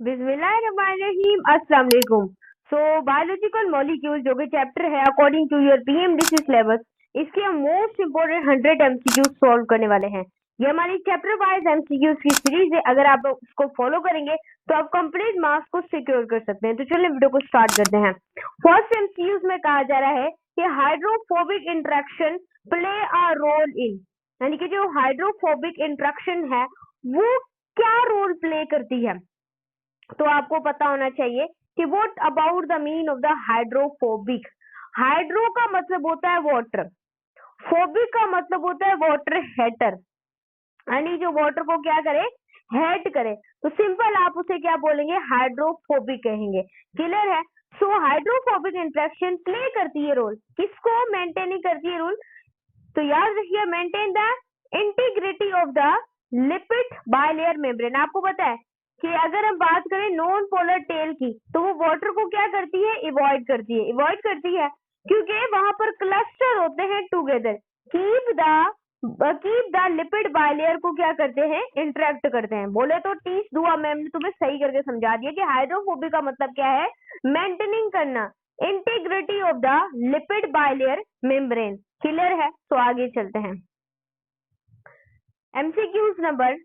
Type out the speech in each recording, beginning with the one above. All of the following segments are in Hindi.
बिस्मिल्लाहिर्रहमानिर्रहीम, अस्सलाम वालेकुम। सो बायोलॉजिकल मॉलिक्यूल जो कि चैप्टर है according to your PMDC syllabus, इसके हम मोस्ट इंपोर्टेंट 100 एमसीक्यूज सॉल्व करने वाले हैं। ये हमारी चैप्टर वाइज एमसीक्यूज की सीरीज है। अगर आप उसको फॉलो करेंगे तो आप कंप्लीट मार्क्स को सिक्योर कर सकते हैं। तो चलिए वीडियो को स्टार्ट करते हैं। फर्स्ट एमसीक्यूज में कहा जा रहा है कि hydrophobic interaction play a role in, यानी कि जो हाइड्रोफोबिक इंटरेक्शन है वो क्या रोल प्ले करती है। तो आपको पता होना चाहिए कि what about the mean of the hydrophobic. Hydro का मतलब होता है वाटर, फोबिक का मतलब होता है वाटर हेटर, यानी जो वाटर को क्या करे, हेट करे। तो सिंपल आप उसे क्या बोलेंगे, हाइड्रोफोबिक कहेंगे। क्लियर है। सो हाइड्रोफोबिक इंटरेक्शन प्ले करती है रोल, किसको मेंटेन करती है रोल। तो याद रखिए, maintain the integrity of the lipid bilayer membrane. आपको पता है कि अगर हम बात करें नॉन पोलर टेल की, तो वो वाटर को क्या करती है, इवॉइड करती है। इवॉइड करती है क्योंकि वहां पर क्लस्टर होते हैं together, keep the lipid bilayer को क्या करते हैं, इंटरेक्ट करते हैं। बोले तो टीस दुआ मैम ने तुम्हें सही करके समझा दिया कि हाइड्रोफोबिक का मतलब क्या है, मेंटेनिंग करना integrity of the lipid bilayer membrane. Clear है। तो आगे चलते हैं। एमसीक्यूज नंबर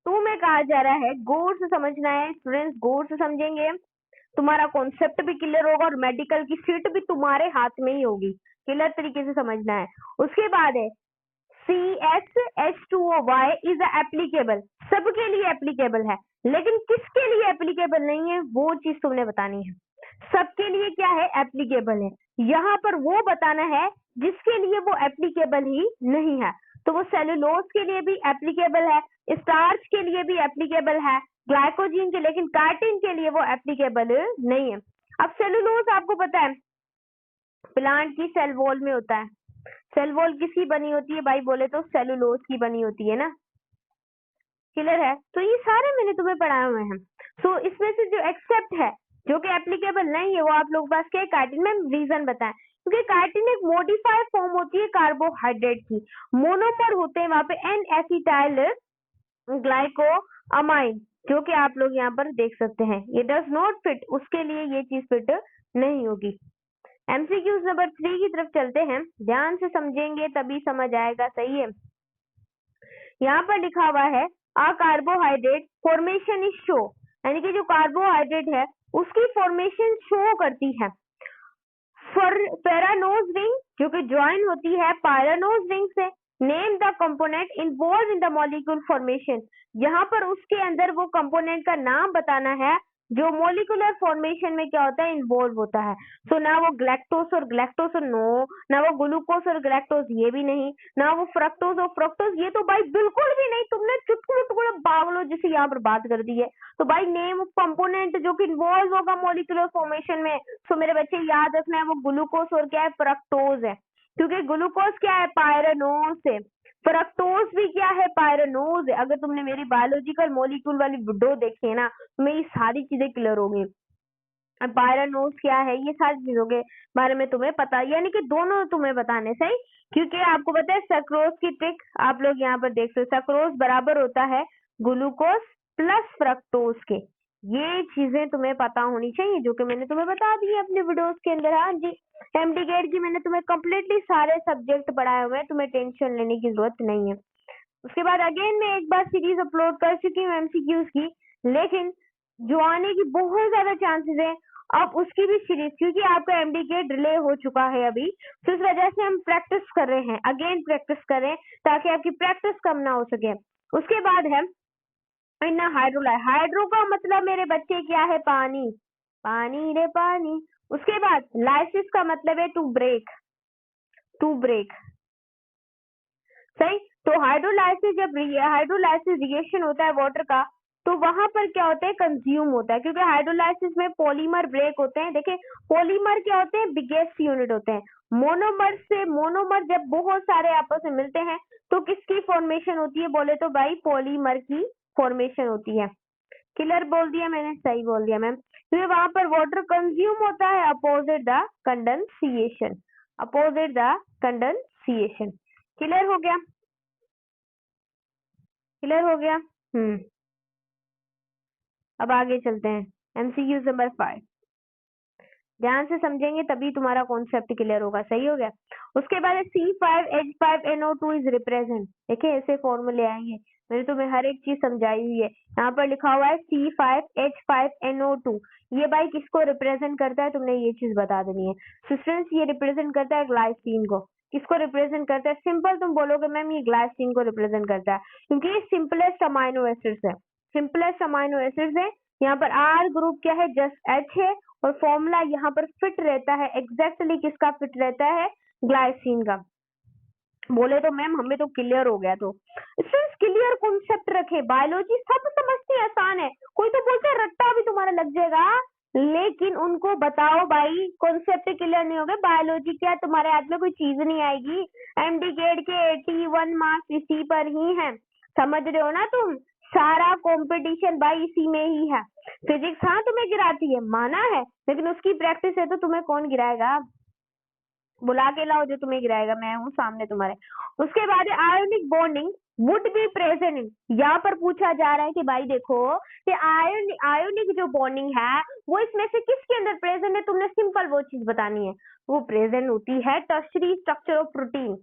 2 में कहा जा रहा है, गौर से समझना है स्टूडेंट्स, गौर से समझेंगे तुम्हारा कॉन्सेप्ट भी क्लियर होगा और मेडिकल की सीट भी तुम्हारे हाथ में ही होगी। क्लियर तरीके से समझना है। उसके बाद है CsH2O इज एप्लीकेबल, सबके लिए एप्लीकेबल है, लेकिन किसके लिए एप्लीकेबल नहीं है वो चीज तुमने बतानी है। सबके लिए क्या है, एप्लीकेबल है। यहाँ पर वो बताना है जिसके लिए वो एप्लीकेबल ही नहीं है। तो वो सेलुलोज के लिए भी एप्लीकेबल है, स्टार्च के लिए भी एप्लीकेबल है, ग्लाइकोजीन के, लेकिन कार्टिन के लिए वो एप्लीकेबल नहीं है। अब सेलुलोज आपको पता है प्लांट की सेल वॉल में होता है। सेल वॉल किसकी बनी होती है भाई, बोले तो सेलुलोज की बनी होती है ना। क्लियर है। तो ये सारे मैंने तुम्हें पढ़ाए हुए हैं। सो इसमें से जो एक्सेप्ट है, जो कि एप्लीकेबल नहीं है, वो आप लोग पास क्या है, कार्टिन में रीजन बताएं। क्योंकि कार्टिन एक मॉडिफाइड फॉर्म होती है कार्बोहाइड्रेट की, मोनोमर होते हैं वहां पे एन एसिटाइल ग्लाइकोअमाइन, जो कि आप लोग यहाँ पर देख सकते हैं। ये डज नॉट फिट, उसके लिए ये चीज फिट नहीं होगी। एमसीक्यूज नंबर 3 की तरफ चलते हैं। ध्यान से समझेंगे तभी समझ आएगा। सही है। यहाँ पर लिखा हुआ है a carbohydrate formation is show, यानी कि जो कार्बोहाइड्रेट है उसकी फॉर्मेशन शो करती है। पैरानोज रिंग जो कि ज्वाइन होती है पायरानोज रिंग से। Name the component involve in the molecule formation, यहाँ पर उसके अंदर वो कंपोनेंट का नाम बताना है जो मॉलिक्यूलर फॉर्मेशन में क्या होता है, इन्वॉल्व होता है। सो ना वो ग्लैक्टोस और ग्लैक्टोस और नो, ना वो ग्लूकोस और ग्लैक्टोस ये भी नहीं, ना वो फ्रक्टोस और फ्रक्टोस ये तो भाई बिल्कुल भी नहीं। तुमने चुटकुले पागलों जैसे यहाँ पर बात कर दी है। तो भाई नेम ऑफ कंपोनेंट जो कि इन्वॉल्व होगा मॉलिक्यूलर फॉर्मेशन में, तो मेरे बच्चे याद रखना है वो ग्लूकोस और क्या है, फ्रक्टोज है। क्योंकि ग्लूकोज क्या है, पायरानोज है, फ्रक्टोज भी क्या है, पायरानोज है। अगर तुमने मेरी बायोलॉजिकल मॉलिक्यूल वाली वीडियो देखी है ना, तो मेरी सारी चीजें क्लियर होगी। पायरानोज क्या है, ये सारी चीजों के बारे में तुम्हें पता, यानी कि दोनों तुम्हें बताने सही। क्योंकि आपको पता है सक्रोज की ट्रिक आप लोग यहाँ पर देख सकते, सक्रोज बराबर होता है ग्लूकोज प्लस फ्रक्टोज के। ये चीजें तुम्हें पता होनी चाहिए जो कि मैंने तुम्हें बता दी है अपने वीडियोस के अंदर। हाँ जी, एमडी गेट की मैंने तुम्हें कम्प्लीटली सारे सब्जेक्ट पढ़ाए हुए हैं, तुम्हें टेंशन लेने की जरूरत नहीं है। उसके बाद अगेन मैं एक बार सीरीज अपलोड कर चुकी हूँ एमसीक्यूज की, लेकिन जो आने की बहुत ज्यादा चांसेस है अब उसकी भी सीरीज, क्योंकि आपका एमडी के डिले हो चुका है अभी, तो इस वजह से हम प्रैक्टिस कर रहे हैं, अगेन प्रैक्टिस कर रहे हैं ताकि आपकी प्रैक्टिस कम ना हो सके। उसके बाद है इन्ना हाइड्रोलाइट, हाइड्रो का मतलब मेरे बच्चे क्या है, पानी, पानी रे पानी। उसके बाद लाइसिस का मतलब है टू ब्रेक, टू ब्रेक। सही। तो हाइड्रोलाइसिस, जब हाइड्रोलाइसिस रिएक्शन होता है वाटर का, तो वहां पर क्या होता है, कंज्यूम होता है। क्योंकि हाइड्रोलाइसिस में पॉलीमर ब्रेक होते हैं। देखिए पॉलीमर क्या होते हैं, बिगेस्ट यूनिट होते हैं। मोनोमर से, मोनोमर जब बहुत सारे आपस में मिलते हैं तो किसकी फॉर्मेशन होती है, बोले तो भाई पॉलीमर की फॉर्मेशन होती है। क्लियर बोल दिया मैंने, सही बोल दिया मैम। तो वहां पर वाटर कंज्यूम होता है opposite the condensation, opposite the condensation. Clear हो गया, क्लियर हो गया। अब आगे चलते हैं, एमसीक्यू नंबर 5। ध्यान से समझेंगे तभी तुम्हारा कॉन्सेप्ट क्लियर होगा। सही हो गया। उसके बाद C5H5NO2 इज रिप्रेजेंट। देखिए ऐसे फॉर्मूले आएंगे, मैंने तुम्हें हर एक चीज समझाई हुई है। यहाँ पर लिखा हुआ है C5H5NO2, ये भाई किसको रिप्रेजेंट करता है, तुमने ये चीज बता देनी है। स्टूडेंट्स ये रिप्रेजेंट करता है ग्लाइसिन को। किसको रिप्रेजेंट करता है? सिंपल तुम बोलोगे मैम ये ग्लाइसिन को रिप्रेजेंट करता है, क्योंकि ये सिंपलेस्ट अमाइनो एसिड्स है, सिंपलेस्ट अमाइनो एसिड्स है। यहाँ पर आर ग्रुप क्या है, जस्ट एच है, और फॉर्मूला यहाँ पर फिट रहता है एग्जैक्टली किसका फिट रहता है, ग्लाइसिन का। बोले तो मैम हमें तो क्लियर हो गया। तो स्टूडेंट्स क्लियर कॉन्सेप्ट रखे, बायोलॉजी सब समझते आसान है, कोई तो बोलते हैं रट्टा भी तुम्हारा लग जाएगा, लेकिन उनको बताओ भाई कॉन्सेप्ट क्लियर नहीं हो गए, बायोलॉजी क्या तुम्हारे हाथ में कोई चीज नहीं आएगी। एमडी गेट के 81 मार्क्स इसी पर ही है, समझ रहे हो ना तुम, सारा कंपटीशन भाई इसी में ही है। फिजिक्स हाँ तुम्हें गिराती है, माना है, लेकिन उसकी प्रैक्टिस है तो तुम्हें कौन गिराएगा, बुला के लाओ जो तुम्हें गिराएगा, मैं हूँ सामने तुम्हारे। उसके बाद ionic bonding would be present in, यहाँ पर पूछा जा रहा है कि भाई देखो कि आयोनिक जो बॉन्डिंग है वो इसमें से किसके अंदर प्रेजेंट है, तुमने सिंपल वो चीज बतानी है। वो प्रेजेंट होती है tertiary structure of protein,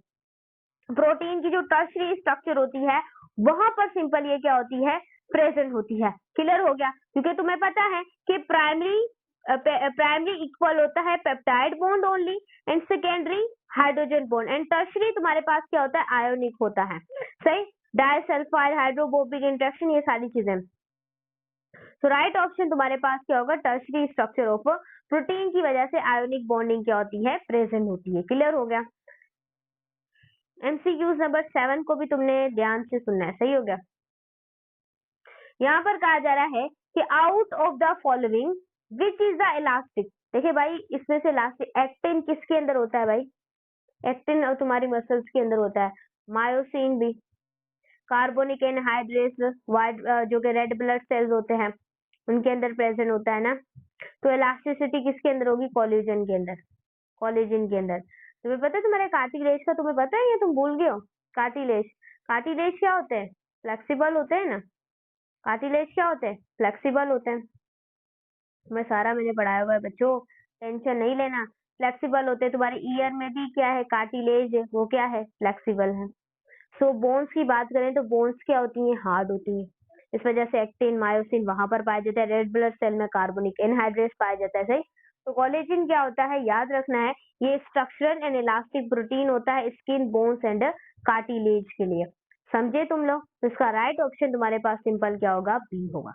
protein की जो टर्शरी स्ट्रक्चर होती है वहां पर सिंपल ये क्या होती है, प्रेजेंट होती है। क्लियर हो गया, क्योंकि तुम्हें पता है कि प्राइमरी इक्वल होता है peptide bond only, and secondary hydrogen bond, and tertiary तुम्हारे पास क्या होता है, आयोनिक होता है। सही, डाइसल्फाइड हाइड्रोफोबिक इंटरेक्शन, ये सारी चीजें। तो राइट ऑप्शन तुम्हारे पास क्या होगा, टर्शरी स्ट्रक्चर ऑफ प्रोटीन की वजह से आयोनिक बॉन्डिंग क्या होती है, प्रेजेंट होती है। क्लियर हो गया। एमसीक्यूज नंबर 7 को भी तुमने ध्यान से सुनना है। सही हो गया। यहाँ पर कहा जा रहा है कि out of the following which is the elastic. देखिए भाई इसमें से इलास्टिक एक्टिन किसके अंदर होता है भाई, एक्टिन और तुम्हारी मसल्स के अंदर होता है, मायोसिन भी, कार्बोनिक एनहाइड्रेस वाइट जो कि रेड ब्लड सेल्स होते हैं उनके अंदर प्रेजेंट होता है ना। तो इलास्टिसिटी किसके अंदर होगी, कोलेजन के अंदर, कोलेजन के अंदर। तुम्हें पता है तुम्हारे कार्टिलेज का, तुम्हें पता है या तुम भूल गए हो, कार्टिलेज, कार्टिलेज क्या होते हैं, फ्लेक्सिबल होते हैं ना, कार्टिलेज क्या होते हैं, फ्लेक्सिबल होते हैं। मैं सारा मैंने पढ़ाया हुआ है बच्चों, टेंशन नहीं लेना, फ्लेक्सिबल होते हैं। तुम्हारे ईयर में भी क्या है, कार्टिलेज, वो क्या है, फ्लेक्सिबल है। सो बोन्स की बात करें तो बोन्स क्या होती हैं, हार्ड होती है, इस वजह से एक्टिन मायोसिन वहां पर पाया जाता है, रेड ब्लड सेल में कार्बोनिक एनहाइड्रेस पाया जाता है। सही, तो कोलेजन क्या होता है, याद रखना है, ये स्ट्रक्चरल एंड इलास्टिक प्रोटीन होता है स्किन, बोन्स एंड कार्टिलेज के लिए। समझे तुम लोग। तो इसका राइट ऑप्शन तुम्हारे पास सिंपल क्या होगा, बी होगा।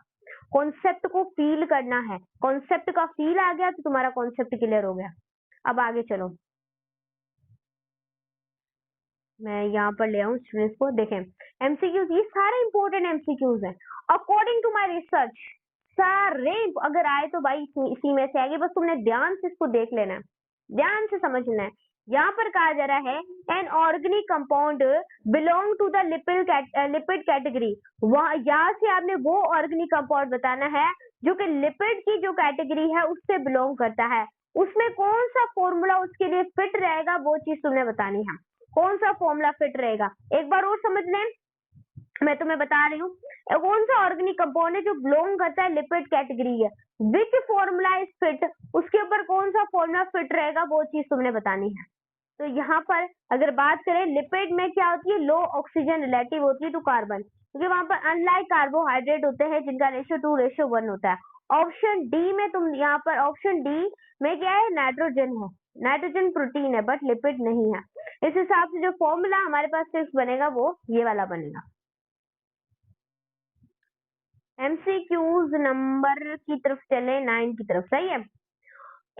कॉन्सेप्ट को फील करना है, कॉन्सेप्ट का फील आ गया तो तुम्हारा कॉन्सेप्ट क्लियर हो गया। अब आगे चलो, मैं यहाँ पर ले आऊँ स्टूडेंट्स को, देखें एमसीक्यूज, ये सारे इंपॉर्टेंट एमसीक्यूज हैं अकॉर्डिंग टू माय रिसर्च, सारे अगर आए तो भाई इसी में से आएंगे, बस तुमने ध्यान से इसको देख लेना है, ध्यान से समझना है। यहाँ पर कहा जा रहा है an organic compound belong to the lipid category, वहां यहाँ से आपने वो ऑर्गेनिक कंपाउंड बताना है जो कि लिपिड की जो कैटेगरी है उससे बिलोंग करता है, उसमें कौन सा फॉर्मूला उसके लिए फिट रहेगा वो चीज तुमने बतानी है, कौन सा फॉर्मूला फिट रहेगा। एक बार और समझ लें, मैं तुम्हें बता रही हूँ कौन सा ऑर्गेनिक कंपाउंड है जो बिलोंग करता है लिपिड कैटेगरी है, विच फॉर्मूला इज फिट, उसके ऊपर कौन सा फॉर्मूला फिट रहेगा वो चीज तुमने बतानी है। तो यहाँ पर अगर बात करें लिपिड में क्या होती है, लो ऑक्सीजन रिलेटिव होती है टू कार्बन, क्योंकि वहां पर अनलाइक कार्बोहाइड्रेट होते हैं जिनका रेशियो 2:1 होता है। ऑप्शन डी में तुम यहाँ पर ऑप्शन डी में क्या है, नाइट्रोजन है, नाइट्रोजन प्रोटीन है बट लिपिड नहीं है। इस हिसाब से जो फॉर्मूला हमारे पास फिक्स बनेगा वो ये वाला बनेगा। एमसीक्यूज नंबर की तरफ चले, 9 की तरफ। सही है।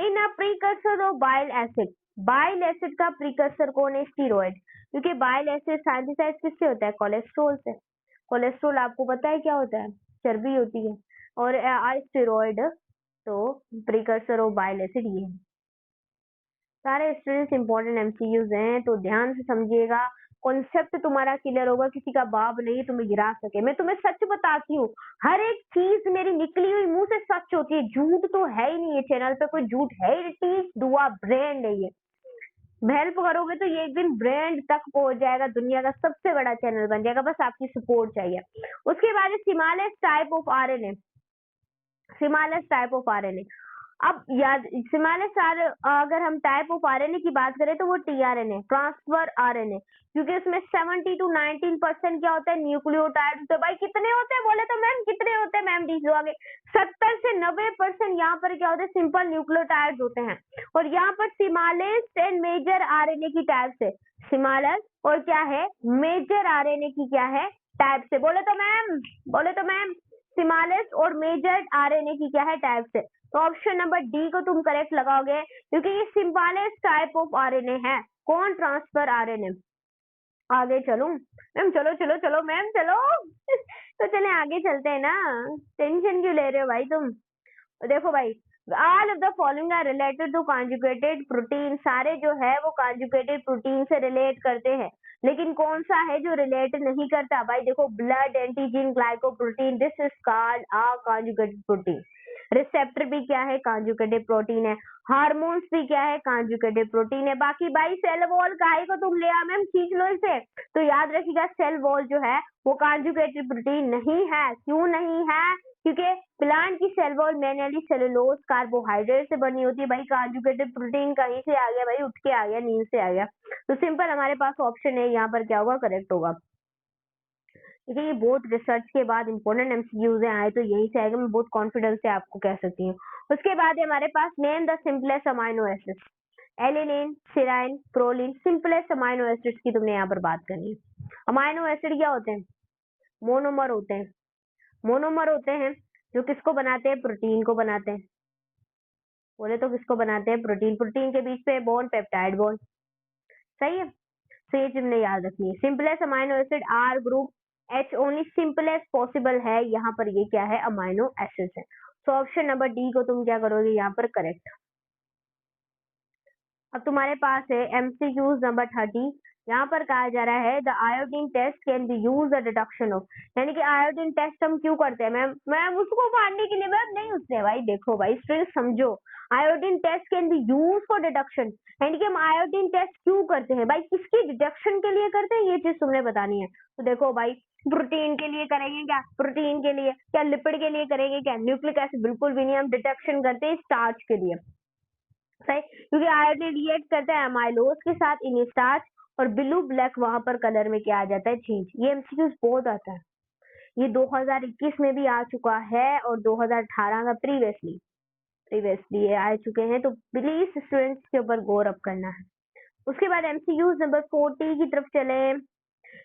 In a precursor of bile acid, bile acid का प्रीकर्सर कौन है, स्टीरॉयड, क्योंकि बाइल एसिड सिंथेसाइज किससे होता है, कोलेस्ट्रॉल से। कोलेस्ट्रॉल आपको पता है क्या होता है, चर्बी होती है, और स्टीरॉयड तो प्रीकर्सर ऑफ बाइल एसिड ये है। सारे स्टूडेंट्स इंपॉर्टेंट एमसीक्यूज हैं तो ध्यान से समझिएगा, कॉन्सेप्ट तुम्हारा क्लियर होगा, किसी का बाप नहीं तुम्हें गिरा सके। मैं तुम्हें सच बताती हूँ, हर एक चीज मेरी निकली हुई मुंह से सच होती है, झूठ तो है ही नहीं, ये चैनल पे कोई झूठ है ही नहीं, दुआ ब्रांड है ये, हेल्प करोगे तो ये एक दिन ब्रांड तक पहुंच जाएगा, दुनिया का सबसे बड़ा चैनल बन जाएगा, बस आपकी सपोर्ट चाहिए। उसके बाद smallest type of RNA, smallest type of RNA. अब याद, स्मॉलेस्ट अगर हम टाइप ऑफ आरएनए की बात करें तो वो टीआरएनए, ट्रांसफर आरएनए, क्योंकि उसमें 70 to 19% क्या होता है, न्यूक्लियोटाइड। तो भाई कितने होते हैं, बोले तो मैम कितने होते हैं मैम, डी आगे 70 से 90% यहाँ पर क्या होते हैं, सिंपल न्यूक्लियोटाइड्स होते हैं। और यहाँ पर स्मॉलेस्ट एंड मेजर आरएनए की टाइप से, स्मॉलेस्ट और क्या है, मेजर आरएनए की क्या है, टाइप से। बोले तो मैम स्मॉलेस्ट और मेजर आरएनए की क्या है, टाइप से। तो ऑप्शन नंबर डी को तुम करेक्ट लगाओगे, क्योंकि ये स्मॉलेस्ट टाइप ऑफ आरएनए है। कौन, ट्रांसफर आरएनए। आगे चलो मैम, चलो मैम चलो तो चले आगे चलते हैं ना, टेंशन क्यों ले रहे हो भाई तुम। देखो भाई, all of the following are related to conjugated protein. सारे जो है वो कॉन्जुगेटेड प्रोटीन से रिलेट करते हैं, लेकिन कौन सा है जो रिलेट नहीं करता। भाई देखो, blood antigen glycoprotein, this is called a conjugated protein. Receptor भी क्या है, कॉन्जुगेटेड प्रोटीन है। हार्मोन्स भी क्या है, कॉन्जुगेटेड प्रोटीन है। बाकी भाई सेल वॉल काहे को तुम ले आओ मैम, खींच लो इसे। तो याद रखिएगा, सेल वॉल जो है वो कॉन्जुगेटेड प्रोटीन नहीं है। क्यों नहीं है, क्योंकि प्लांट की cell wall manually cellulose carbohydrate से बनी होती है। भाई कॉन्जुगेटेड प्रोटीन कहीं से आ गया भाई, उठ के आ गया, नींद से आ गया। तो सिंपल हमारे पास ऑप्शन है यहाँ पर क्या होगा, करेक्ट होगा। क्योंकि ये बहुत रिसर्च के बाद इंपॉर्टेंट एमसीक्यूज आए तो यही से आएगा, मैं बहुत कॉन्फिडेंस से आपको कह सकती हूँ। उसके बाद हमारे पास name the simplest amino acids, alanine, serine, proline, simplest amino acids की तुमने यहाँ पर बात करनी है। अमाइनो एसिड क्या होते हैं, मोनोमर होते हैं। मोनोमर होते हैं जो किसको बनाते हैं, प्रोटीन को बनाते हैं। बोले तो किसको बनाते हैं, प्रोटीन। प्रोटीन के बीच पे बॉन्ड, पेप्टाइड बॉन्ड, सही है। तो ये तुमने याद रखनी है। Simplest amino acid R group H only simplest possible है, यहाँ पर ये क्या है, अमाइनो एसिड है। तो ऑप्शन नंबर डी को तुम क्या करोगे यहाँ पर, करेक्ट। अब तुम्हारे पास है एमसीक्यूज नंबर 30। यहाँ पर कहा जा रहा है the iodine test can be use the deduction of, यानी कि आयोडीन टेस्ट हम क्यों करते हैं मैम, मैम उसको मारने के लिए मैम नहीं, उसने भाई देखो भाई स्टूडेंट समझो, iodine test can be use for deduction, यानी कि हम आयोडीन टेस्ट क्यों करते हैं भाई, किसकी डिडक्शन के लिए करते हैं, ये चीज तुमने बतानी है। तो देखो भाई, प्रोटीन के लिए करेंगे क्या, प्रोटीन के लिए, क्या लिपिड के लिए करेंगे क्या, न्यूक्लिक एसिड बिल्कुल भी नहीं, हम डिडक्शन करते हैं स्टार्च के लिए, सही। क्योंकि आयोडीन रिएक्ट करता है अमाइलोज के साथ इन स्टार्च, और ब्लू ब्लैक वहां पर कलर में क्या आ जाता है, चेंज। ये एमसीक्यूज बहुत आता है, ये 2021 में भी आ चुका है और 2018 का प्रीवियसली ये आ चुके हैं। तो प्लीज स्टूडेंट्स के ऊपर गौर अब करना है। उसके बाद एमसीक्यूज नंबर 40 की तरफ चले।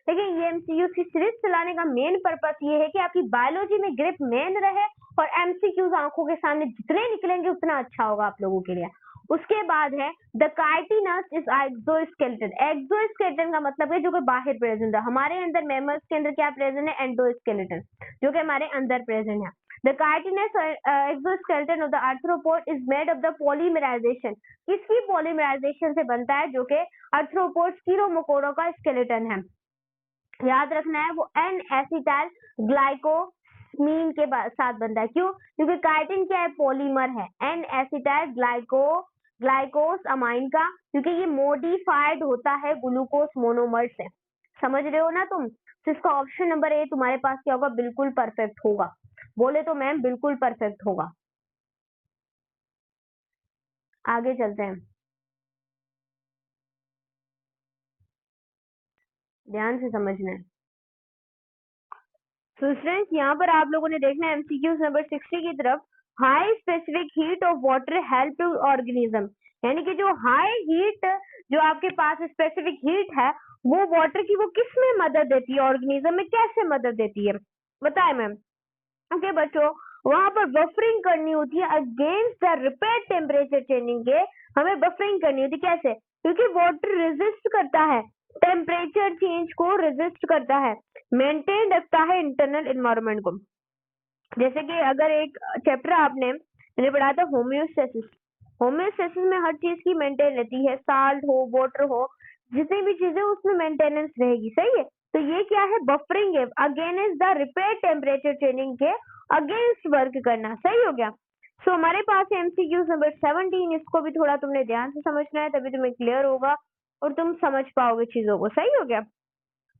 देखिए, ये एमसीक्यूज की सीरीज चलाने का मेन पर्पस ये है कि आपकी बायोलॉजी में ग्रिप मेन रहे, और एमसीक्यूज आंखों के सामने जितने निकलेंगे उतना अच्छा होगा आप लोगों के लिए। उसके बाद है the chitinous is exoskeleton. Exoskeleton का मतलब है जो कि बाहर प्रेजेंट है। हमारे अंदर मेमल्स के अंदर क्या प्रेजेंट है, एंडोस्केलेटन, जो कि हमारे अंदर प्रेजेंट है। The chitinous exoskeleton of the arthropod is made of the polymerization. किसकी पॉलीमराइजेशन से बनता है, जो कि आर्थ्रोपोड कीड़ों का स्केलेटन है। याद रखना है, वो एन एसिटाइल ग्लाइकोमीन के साथ बनता है। क्यों, क्योंकि काइटिन क्या है, पॉलीमर है, एन एसिटाइल ग्लाइकोस अमाइन का, क्योंकि ये मॉडिफाइड होता है ग्लूकोस मोनोमर से। समझ रहे हो ना तुम। तो इसका ऑप्शन नंबर ए तुम्हारे पास क्या होगा, बिल्कुल परफेक्ट होगा। बोले तो मैम बिल्कुल परफेक्ट होगा। आगे चलते हैं, ध्यान से समझना है। तो स्टूडेंट्स, यहाँ पर आप लोगों ने देखना है एमसीक्यूज नंबर 60 की तरफ। High specific heat of water help to organism, यानी कि जो हाई हीट जो आपके पास स्पेसिफिक हीट है, वो वाटर की वो किस में मदद देती है, ऑर्गेनिज्म में कैसे मदद देती है, बताए मैम। ओके बच्चों, वहां पर बफरिंग करनी होती है against the repaid temperature changing के, हमें बफरिंग करनी होती है। कैसे, क्योंकि वाटर रेजिस्ट करता है, टेम्परेचर चेंज को रेजिस्ट करता है, मेंटेन रखता है इंटरनल एनवायरनमेंट को। जैसे कि अगर एक चैप्टर आपने मैंने पढ़ा था होम्योस्टेसिस, होम्योस्टेसिस में हर चीज की मेंटेन रहती है, साल्ट हो, वाटर हो, जितनी भी चीजें उसमें मेंटेनेंस रहेगी, सही है। तो ये क्या है, बफरिंग है, against the repaid temperature changing के अगेंस्ट वर्क करना, सही हो गया। सो हमारे पास एमसीक्यूज नंबर 17, इसको भी थोड़ा तुमने ध्यान से समझना है, तभी तुम्हें क्लियर होगा और तुम समझ पाओगे चीजों को, सही हो गया।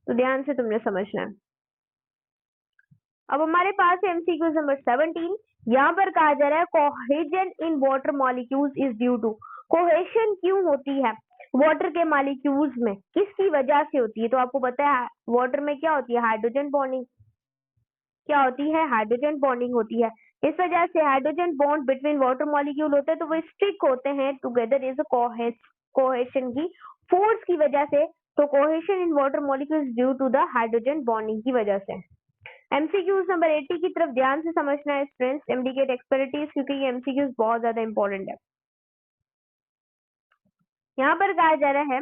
तो ध्यान से तुमने समझना है। अब हमारे पास एमसीक्यूज नंबर 17, यहाँ पर कहा जा रहा है cohesion in water molecules is due to, cohesion क्यों होती है वाटर के मॉलिक्यूल्स में, किसकी वजह से होती है? तो आपको पता है वाटर में क्या होती है, हाइड्रोजन बॉन्डिंग, क्या होती है, हाइड्रोजन बॉन्डिंग होती है। इस वजह से hydrogen bond between water molecule होते हैं तो वो स्टिक होते हैं टुगेदर इज कोहेशन की फोर्स की वजह से। तो cohesion in water molecules due to the hydrogen bonding की वजह से। एमसीक्यूज नंबर 80 की तरफ ध्यान से समझना है स्टूडेंट्स, इंडिकेट एक्सपर्टीज, क्योंकि ये एमसीक्यूज बहुत ज्यादा इंपॉर्टेंट है। यहाँ पर कहा जा रहा है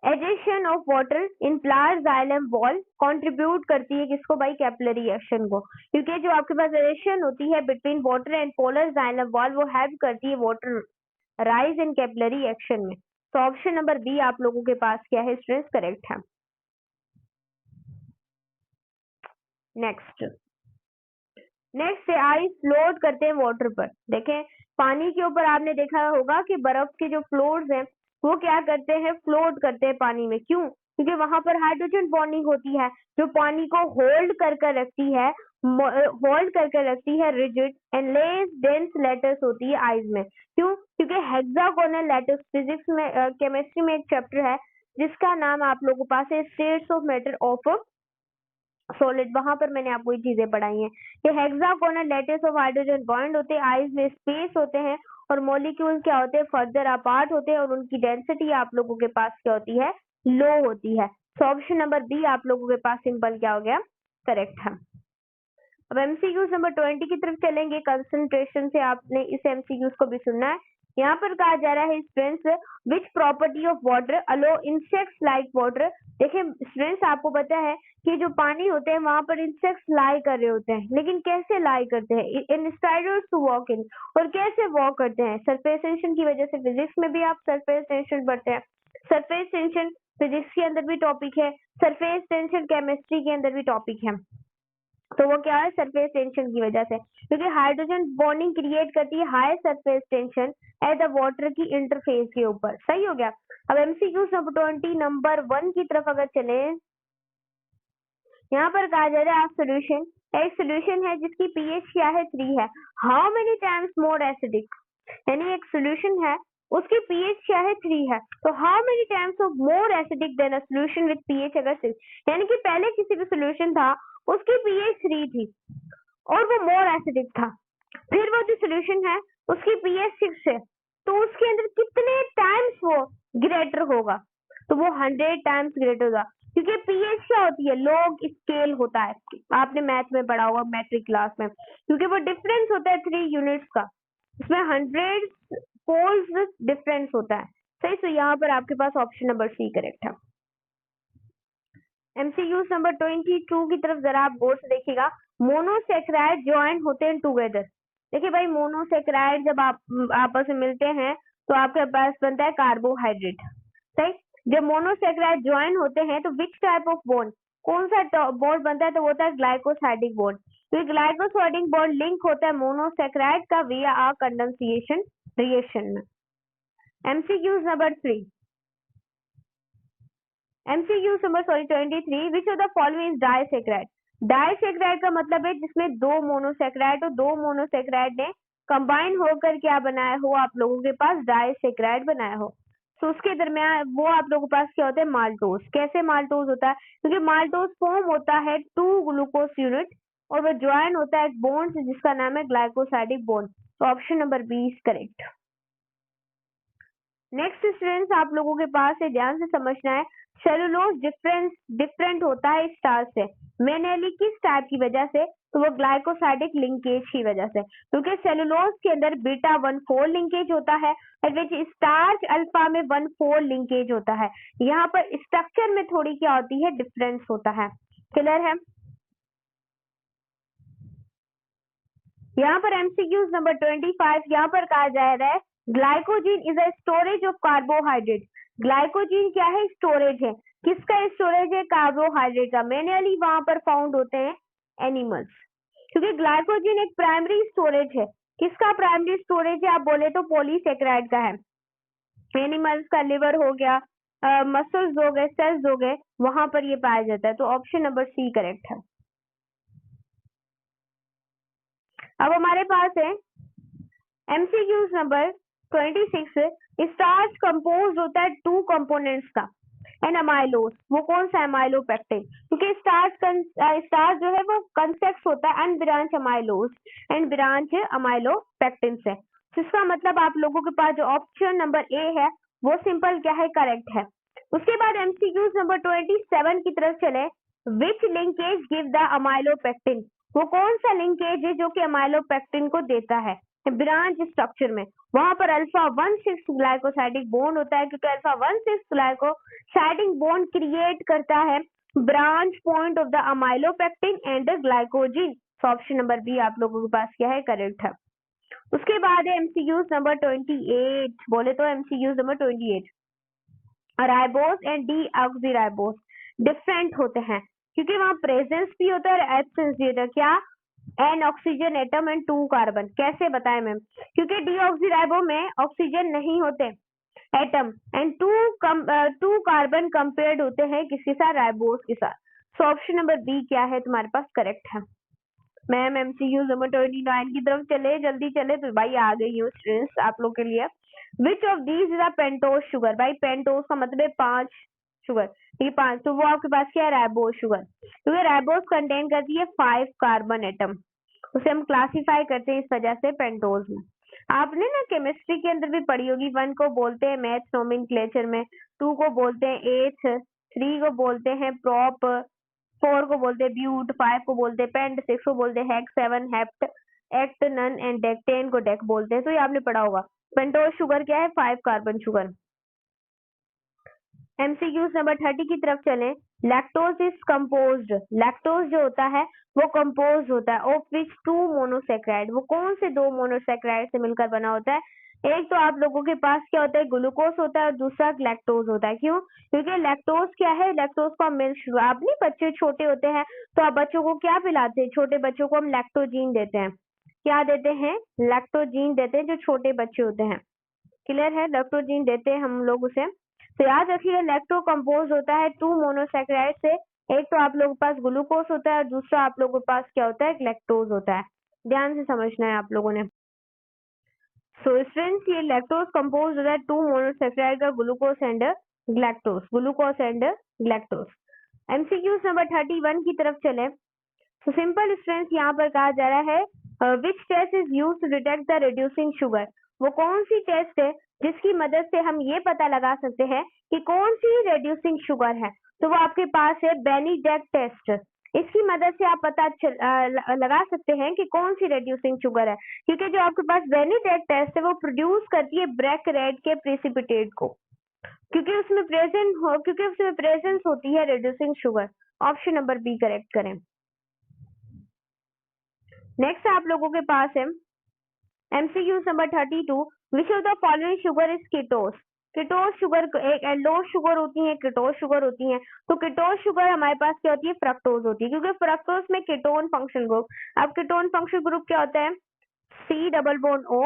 adhesion of water in flower xylem wall contribute करती है किसको भाई, कैपिलरी एक्शन को, क्योंकि जो आपके पास एजेशन होती है between water and polar xylem wall वो हेल्प करती है water rise in capillary action में। तो ऑप्शन नंबर बी आप लोगों के पास क्या है स्टूडेंट्स, करेक्ट है। नेक्स्ट है आइस फ्लोट करते हैं वाटर पर। देखें पानी के ऊपर आपने देखा होगा कि बर्फ के जो फ्लोर्स हैं वो क्या करते हैं, फ्लोट करते हैं पानी में। क्यों? क्योंकि वहां पर हाइड्रोजन बॉन्डिंग होती है जो पानी को होल्ड कर रखती है, rigid and less dense letters होती है आइस में। क्यों? क्योंकि हेक्सागोनल लेटर्स, फिजिक्स में केमिस्ट्री में एक चैप्टर है जिसका नाम आप लोगों के पास है states of matter of solid, वहां पर मैंने आपको ये चीजें पढ़ाई हैं कि hexagonal letters of hydrogen bond होते हैं, आइस में स्पेस होते हैं और मॉलिक्यूल क्या होते हैं, फर्दर अपार्ट होते हैं और उनकी डेंसिटी आप लोगों के पास क्या होती है, लो होती है। तो ऑप्शन नंबर बी आप लोगों के पास सिंपल क्या हो गया, करेक्ट है। अब एमसीक्यूज नंबर 20 की तरफ चलेंगे, कंसंट्रेशन से आपने इस एमसीक्यूज को भी सुनना है। यहाँ पर कहा जा रहा है students which property of water allow insects like water. देखिए स्टूडेंट्स आपको पता है कि जो पानी होते हैं वहां पर इंसेक्ट्स लाई कर रहे होते हैं, लेकिन कैसे लाई करते हैं, इन स्पाइडर्स टू वॉक इन, और कैसे वॉक करते हैं, सरफेस टेंशन की वजह से। फिजिक्स में भी आप सरफेस टेंशन पढ़ते हैं, सरफेस टेंशन फिजिक्स के अंदर भी टॉपिक है, सरफेस टेंशन केमिस्ट्री के अंदर भी टॉपिक है। तो वो क्या है, सरफेस टेंशन की वजह से, क्योंकि हाइड्रोजन बॉन्डिंग क्रिएट करती है high surface tension at the water की इंटरफेस के ऊपर। सही हो गया। अब एमसीक्यू नंबर 20 नंबर 1 की तरफ अगर चले, यहाँ पर कहा जा रहा है सोल्यूशन, एक सोल्यूशन है जिसकी पीएच क्या है, 3 है, how many times more acidic, यानी एक सोल्यूशन है उसकी पीएच क्या है, 3 है, तो how many times of more acidic then a solution with pH अगर 6, यानी कि पहले किसी भी सोल्यूशन था उसकी पीएच 3 थी और वो मोर एसिडिक था, फिर वो जो सोल्यूशन है उसकी पीएच 6 है, तो उसके अंदर कितने टाइम्स वो ग्रेटर होगा, तो वो 100 टाइम्स ग्रेटर होगा, क्योंकि पीएच क्या होती है, लॉग स्केल होता है, आपने मैथ में पढ़ा होगा मैट्रिक क्लास में, क्योंकि वो डिफरेंस होता है 3 यूनिट्स का, उसमें 100 फोल्ड डिफरेंस होता है। सही, तो यहाँ पर आपके पास ऑप्शन नंबर सी करेक्ट है। एमसीक्यूज नंबर 22 की तरफ जरा आप गौर से देखिएगा, मोनोसेक्राइड ज्वाइन होते हैं टुगेदर। देखिए भाई मोनोसेक्राइड जब आप आपस में मिलते हैं तो आपके पास बनता है कार्बोहाइड्रेट। सही, जब मोनोसेक्राइड ज्वाइन होते हैं तो विच टाइप ऑफ बॉन्ड, कौन सा बॉन्ड बनता है, तो होता है ग्लाइकोसाइडिक बॉन्ड। तो ग्लाइकोसाइडिक बॉन्ड लिंक होता है मोनोसेक्राइड का विया आ कंडेंसेशन रिएक्शन में। MCQs number 3, MCQ number 23, which of the following is disaccharide. Disaccharide का मतलब है जिसमें 2 मोनोसेक्राइड और 2 मोनोसेक्राइड ने कंबाइन होकर क्या बनाया हो, आप लोगों के पास डाइसेक्राइड बनाया हो, तो उसके दरमियान वो आप लोगों के पास क्या होता है, माल्टोज। कैसे माल्टोज होता है, क्योंकि माल्टोज फॉर्म होता है 2 ग्लूकोज यूनिट और वो ज्वाइन होता है एक बॉन्ड से जिसका नाम है ग्लाइकोसाइडिक बॉन्ड। तो option number B is correct. Next students आप लोगों के पास है, ध्यान से समझना है, सेलुलोज डिफरेंट होता है स्टार्च से, मेनली किस टाइप की वजह से, तो वो ग्लाइकोसाइडिक लिंकेज की वजह से, क्योंकि सेलुलोज के अंदर बीटा 1,4 लिंकेज होता है और स्टार्च अल्फा में 1,4 लिंकेज होता है। यहाँ पर स्ट्रक्चर में थोड़ी क्या होती है, डिफरेंस होता है। क्लियर है। यहाँ पर एमसीक्यूज नंबर 25, यहाँ पर कहा जा रहा है glycogen is a storage of carbohydrate. Glycogen क्या है, स्टोरेज है, किसका स्टोरेज है, कार्बोहाइड्रेट का। मेनली वहां पर फाउंड होते हैं एनिमल्स, क्योंकि ग्लाइकोजीन एक प्राइमरी स्टोरेज है। किसका प्राइमरी स्टोरेज है, आप बोले तो पॉलीसेकेराइड का है, एनिमल्स का लिवर हो गया, मसल्स हो गए, सेल्स हो गए, वहां पर ये पाया जाता है। तो ऑप्शन नंबर सी करेक्ट है। अब हमारे पास है MCQs नंबर 26। स्टार्च कंपोज होता है 2 कंपोनेंट्स का एंड अमाइलोज, वो कौन सा अमाइलोपेक्टिन, क्योंकि स्टार्च जो है वो कंसेप्ट होता है and branch amylose and branch amylopectin से। जिसका मतलब आप लोगों के पास जो ऑप्शन नंबर ए है वो सिंपल क्या है, करेक्ट है। उसके बाद MCQs नंबर 27 की तरफ चले। विच लिंकेज गिव द अमाइलोपेक्टिन, वो कौन सा लिंकेज है जो कि अमाइलोपेक्टिन को देता है ब्रांच स्ट्रक्चर में। वहां पर अल्फा 1,6 ग्लाइकोसाइडिक बॉन्ड होता है, क्योंकि अल्फा 1,6 ग्लाइकोसाइडिक बॉन्ड क्रिएट करता है branch point of the amylopectin and glycogen. तो ऑप्शन नंबर बी आप लोगों के पास क्या है, करेक्ट है। उसके बाद है MCQs नंबर 28, बोले तो MCQs number 28। Ribose and deoxyribose different होते हैं, क्योंकि वहां प्रेजेंस भी होता है और एब्सेंस भी होता है। क्या, N oxygen atom and 2 carbon. कैसे बताएं मैम, क्योंकि डीऑक्सीराइबो में ऑक्सीजन नहीं होते एटम एंड 2 कार्बन कंपेयर्ड होते हैं किसके साथ, राइबोस के साथ। सो ऑप्शन नंबर बी क्या है तुम्हारे पास, करेक्ट है। मैम MCQs नंबर 29 की तरफ चले, जल्दी चले तो भाई आ गई हूँ स्टूडेंट्स आप लोग के लिए। Which of these is a pentose sugar, भाई पेंटोज का मतलब है 5 शुगर, ठीक है 5, तो वो आपके पास क्या है, राइबोस शुगर, क्योंकि राइबोस कंटेन करती है 5 कार्बन एटम, उसे हम क्लासिफाई करते हैं इस वजह से पेंटोज में। आपने ना केमिस्ट्री के अंदर भी पढ़ी होगी, 1 को बोलते हैं मैथ्स नोमेनक्लेचर में, 2 को बोलते हैं एथ, 3 को बोलते हैं प्रॉप, 4 को बोलते हैं ब्यूट, 5 को बोलते हैं पेंट, 6 को बोलते हैं hex, 7 hept, oct, non and dec, 10 को डेक बोलते हैं। तो ये आपने पढ़ा होगा। पेंटोज शुगर क्या है, 5 कार्बन शुगर। MCQs नंबर 30 की तरफ चले। लैक्टोज इज कंपोज्ड, लैक्टोज जो होता है वो कंपोज होता है ऑफ विच 2 मोनोसेक्राइड, वो कौन से 2 मोनोसेक्राइड से मिलकर बना होता है। एक तो आप लोगों के पास क्या होता है, ग्लूकोज होता है और दूसरा लैक्टोज होता है। क्यों, क्योंकि लैक्टोज क्या है, लैक्टोज को हम मिल्क, आप नहीं बच्चे छोटे होते हैं तो आप बच्चों को क्या पिलाते हैं, छोटे बच्चों को हम लैक्टोजीन देते हैं। क्या देते हैं, लैक्टोजीन देते हैं जो छोटे बच्चे होते हैं। क्लियर है, लैक्टोजीन देते हैं हम लोग उसे। तो याद रखिए लैक्टो कंपोज होता है 2 मोनोसेक्राइड से, एक तो आप लोगों के पास ग्लूकोज होता है और दूसरा आप लोगों के पास क्या होता है, लैक्टोज होता है। ध्यान से समझना है आप लोगों ने। सो स्टूडेंट्स ये लैक्टोज कंपोज होता है 2 मोनोसेक्राइड का, glucose and lactose, glucose and lactose. MCQs number 31 की तरफ चले। तो सिंपल स्टूडेंट्स यहाँ पर कहा जा रहा है which test is use to detect the reducing sugar, वो कौन सी टेस्ट है जिसकी मदद से हम ये पता लगा सकते हैं कि कौन सी रिड्यूसिंग शुगर है। तो वो आपके पास है बेनीडेक टेस्ट। इसकी मदद से आप पता लगा सकते हैं कि कौन सी रिड्यूसिंग शुगर है, क्योंकि जो आपके पास बेनीडेक टेस्ट है वो प्रोड्यूस करती है ब्रेक रेड के प्रेसिपिटेट को, क्योंकि उसमें प्रेजेंस होती है reducing sugar. Option number B correct करें। नेक्स्ट आप लोगों के पास है MCQs number 32। Which of the following sugar is ketose, ketose sugar एक एल्डोस शुगर होती है, कीटोस शुगर होती है। तो कीटोस शुगर हमारे पास क्या होती है, फ्रक्टोज होती है, क्योंकि फ्रक्टोज में कीटोन फंक्शन ग्रुप। अब कीटोन फंक्शन ग्रुप क्या होता है, C डबल बॉन्ड O,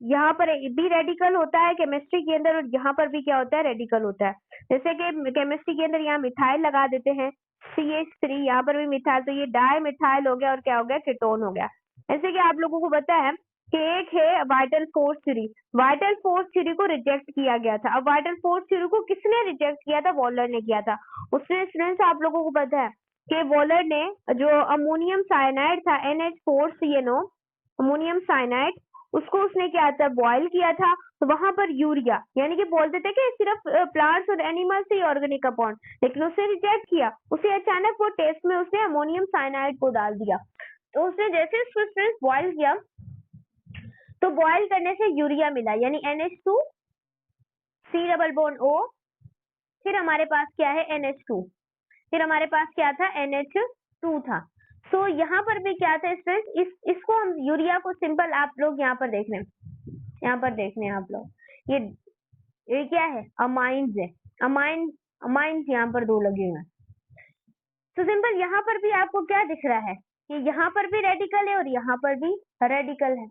यहाँ पर भी रेडिकल होता है केमिस्ट्री के अंदर और यहाँ पर भी क्या होता है, रेडिकल होता है। जैसे कि केमिस्ट्री के अंदर यहाँ मिथाइल लगा देते हैं CH3, यहाँ पर भी मिथाइल, तो ये डाई मिथाइल हो गया और क्या हो गया, कीटोन हो गया। ऐसे कि आप लोगों को पता है कि एक है vital force theory, vital force theory को रिजेक्ट किया गया था। अब वाइटल फोर्स थ्योरी को किसने रिजेक्ट किया था, वॉलर ने किया था। उसने स्टूडेंट्स आप लोगों को पता है कि वॉलर ने जो अमोनियम साइनाइड था NH4CNO, अमोनियम साइनाइड, उसको उसने क्या था, बॉयल किया था। तो वहां पर यूरिया, यानी कि बोलते थे कि सिर्फ प्लांट्स और एनिमल्स से ऑर्गेनिक कंपाउंड, लेकिन उसने रिजेक्ट किया। उसे अचानक वो टेस्ट में उसने अमोनियम साइनाइड को डाल दिया। तो उसने जैसे उसको बॉयल किया तो बॉयल करने से यूरिया मिला, यानी NH2 C double bond O, फिर हमारे पास क्या है NH2, फिर हमारे पास क्या था, NH2 था। सो यहाँ पर भी क्या था स्टूडेंट्स, इसको हम यूरिया को सिंपल आप लोग यहाँ पर देख रहे हैं, यहाँ पर देख रहे हैं आप लोग, ये क्या है, अमाइंस है, अमाइंस यहाँ पर 2 लगे हुए हैं। तो सिंपल यहाँ पर भी आपको क्या दिख रहा है कि यहाँ पर भी रेडिकल है और यहाँ पर भी रेडिकल है,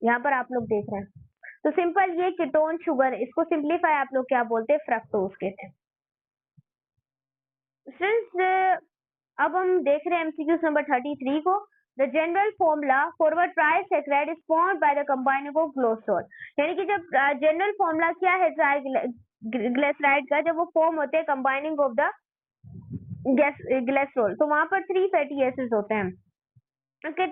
यहाँ पर आप लोग देख रहे हैं। तो सिंपल ये कीटोन शुगर, इसको सिंपलीफाई आप लोग क्या बोलते हैं, फ्रक्टोज कहते हैं। फ्रेंड्स अब हम देख रहे हैं MCQs नंबर 33 को। The general formula for a triglyceride is formed by the combining of glycerol. यानी कि जब जनरल फॉर्मूला क्या है ट्राइग्लिसराइड का, जब वो फॉर्म होते हैं कंबाइनिंग ऑफ द ग्लिसरॉल, तो वहां पर 3 फैटी एसिड्स होते हैं। ओके,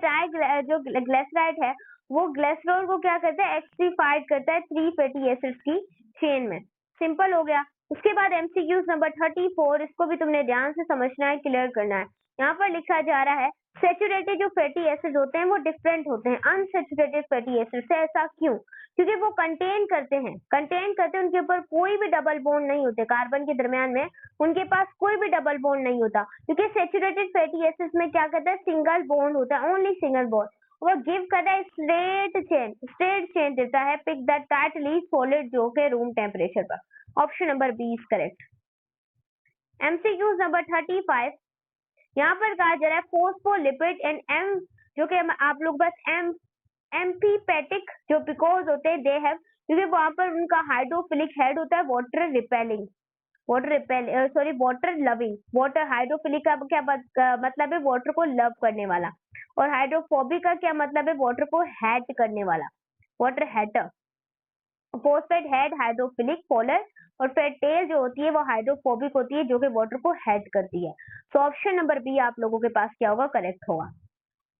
जो ग्लिसराइड है वो ग्लिसरॉल को क्या करता है, एक्सट्रीफाइड करता है 3 फैटी एसिड्स की चेन में। सिंपल हो गया। उसके बाद एमसीक्यूज नंबर 34, इसको भी तुमने ध्यान से समझना है, क्लियर करना है। यहाँ पर लिखा जा रहा है सैचुरेटेड जो फैटी एसिड होते हैं वो डिफरेंट होते हैं अनसैचुरेटेड फैटी एसिड से। ऐसा क्यों? क्योंकि वो कंटेन करते हैं उनके ऊपर कोई भी डबल बॉन्ड नहीं होते, कार्बन के दरमियान में उनके पास कोई भी डबल बॉन्ड नहीं होता। क्योंकि सैचुरेटेड फैटी एसिड्स में क्या करता है, सिंगल बॉन्ड होता है, ओनली सिंगल बॉन्ड। वो गिव करता है स्ट्रेट चेन देता है, पिक द टाइटली सॉलिड जो के रूम टेम्परेचर पर। Option number B is correct. MCQs number 35, यहाँ पर कहा जा रहा है फोस्फोलिपिड एंड एम, जो कि आप लोग बस एम्फीपैथिक जो पिकोज होते हैं दे हैव, क्योंकि वहां पर उनका हाइड्रोफिलिक हेड होता है वाटर लविंग। वाटर हाइड्रोफिलिक का क्या मतलब है, वाटर को लव करने वाला, और हाइड्रोफोबिक का क्या मतलब है, वाटर को हेट करने वाला, water hater. Phosphate head hydrophilic polar, और फिर टेल जो होती है वो हाइड्रोफोबिक होती है जो कि वाटर को हेट करती है। तो ऑप्शन नंबर बी आप लोगों के पास क्या होगा, करेक्ट होगा।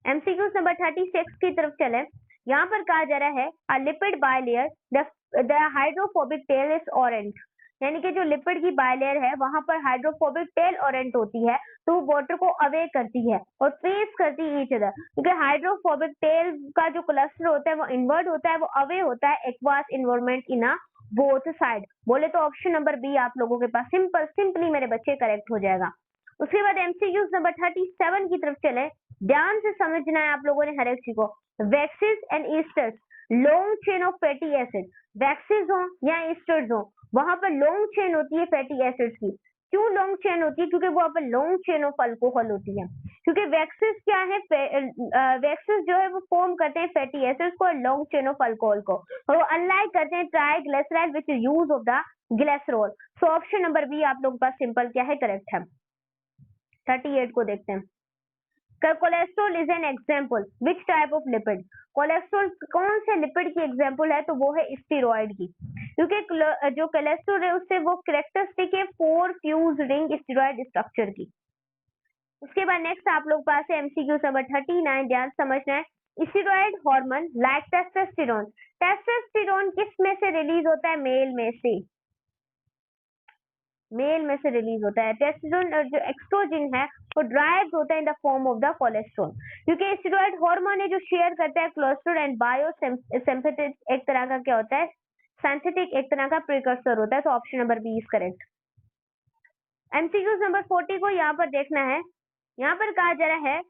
एमसीक्यू नंबर 36 की तरफ चले। यहाँ पर कहा जा रहा है अ lipid bilayer the hydrophobic tell is orange. यानी कि जो लिपिड की बायलेयर है वहां पर हाइड्रोफोबिक टेल ऑरेंट होती है, तो वो वाटर को अवे करती है और फेस करती है ईच अदर। क्योंकि हाइड्रोफोबिक टेल का जो क्लस्टर होता है वो इनवर्ड होता है, वो अवे होता है एक्वास इन्वायरमेंट इन अ बोथ साइड। बोले तो ऑप्शन नंबर बी आप लोगों के पास सिंपली मेरे बच्चे करेक्ट हो जाएगा। उसके बाद एमसीक्यूज नंबर 37 की तरफ चले। ध्यान से समझना है आप लोगों ने हर एक चीज को। Waxes and esters, long chain of fatty acid, waxes हो या ईस्टर्स हो, वहां पर लॉन्ग चेन होती है फैटी एसिड्स की। क्यों लॉन्ग चेन होती है? क्योंकि वहां पर लॉन्ग चेन ऑफ अल्कोहल होती है। क्योंकि वैक्सीज क्या है, वैक्सीज जो है वो फॉर्म करते हैं फैटी एसिड्स को और लॉन्ग चेन ऑफ अल्कोहल को, और वो अनलाइक करते हैं triglyceride which is use of the glycerol. So option number B आप लोगों के पास सिंपल क्या है, करेक्ट है। 38 को देखते हैं। Cholesterol is an example which type of lipid. Cholesterol कौन से लिपिड की एग्जाम्पल है? तो वो है स्टीरॉयड की। क्योंकि जो कोलेस्ट्रॉल है उससे वो कैरेक्टरिस्टिक है 4 फ्यूज रिंग स्टीरॉयड स्ट्रक्चर की। उसके बाद नेक्स्ट आप लोग पास है एमसीक्यू नंबर 39, ध्यान समझना है। Steroid hormone like testosterone, testosterone किस में से रिलीज होता है? मेल में से रिलीज होता है। टेस्टोस्टेरोन और जो एक्सट्रोजिन है वो ड्राइव होता है in the form of the cholesterol. क्योंकि स्टीरॉयड हार्मोन है जो शेयर करता है कोलेस्ट्रॉल एंड बायोसिंथेटिक, एक तरह का क्या होता है, सिंथेटिक एक तरह का प्रिकर्सर होता है। तो option number B is correct. MCQs number 40 को यहाँ पर देखना है। यहाँ पर कहा जा रहा है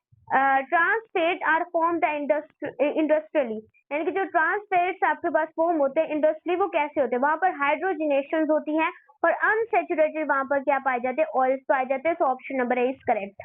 trans fat are form the industrially, यानी कि जो ट्रांसफेट्स आपके पास फॉर्म होते हैं इंडस्ट्री, वो कैसे होते हैं? वहां पर हाइड्रोजिनेशन होती है और अनसेचुरेटेड वहां पर क्या पाए जाते हैं, ऑयल्स पाए जाते हैं। तो option number A is correct.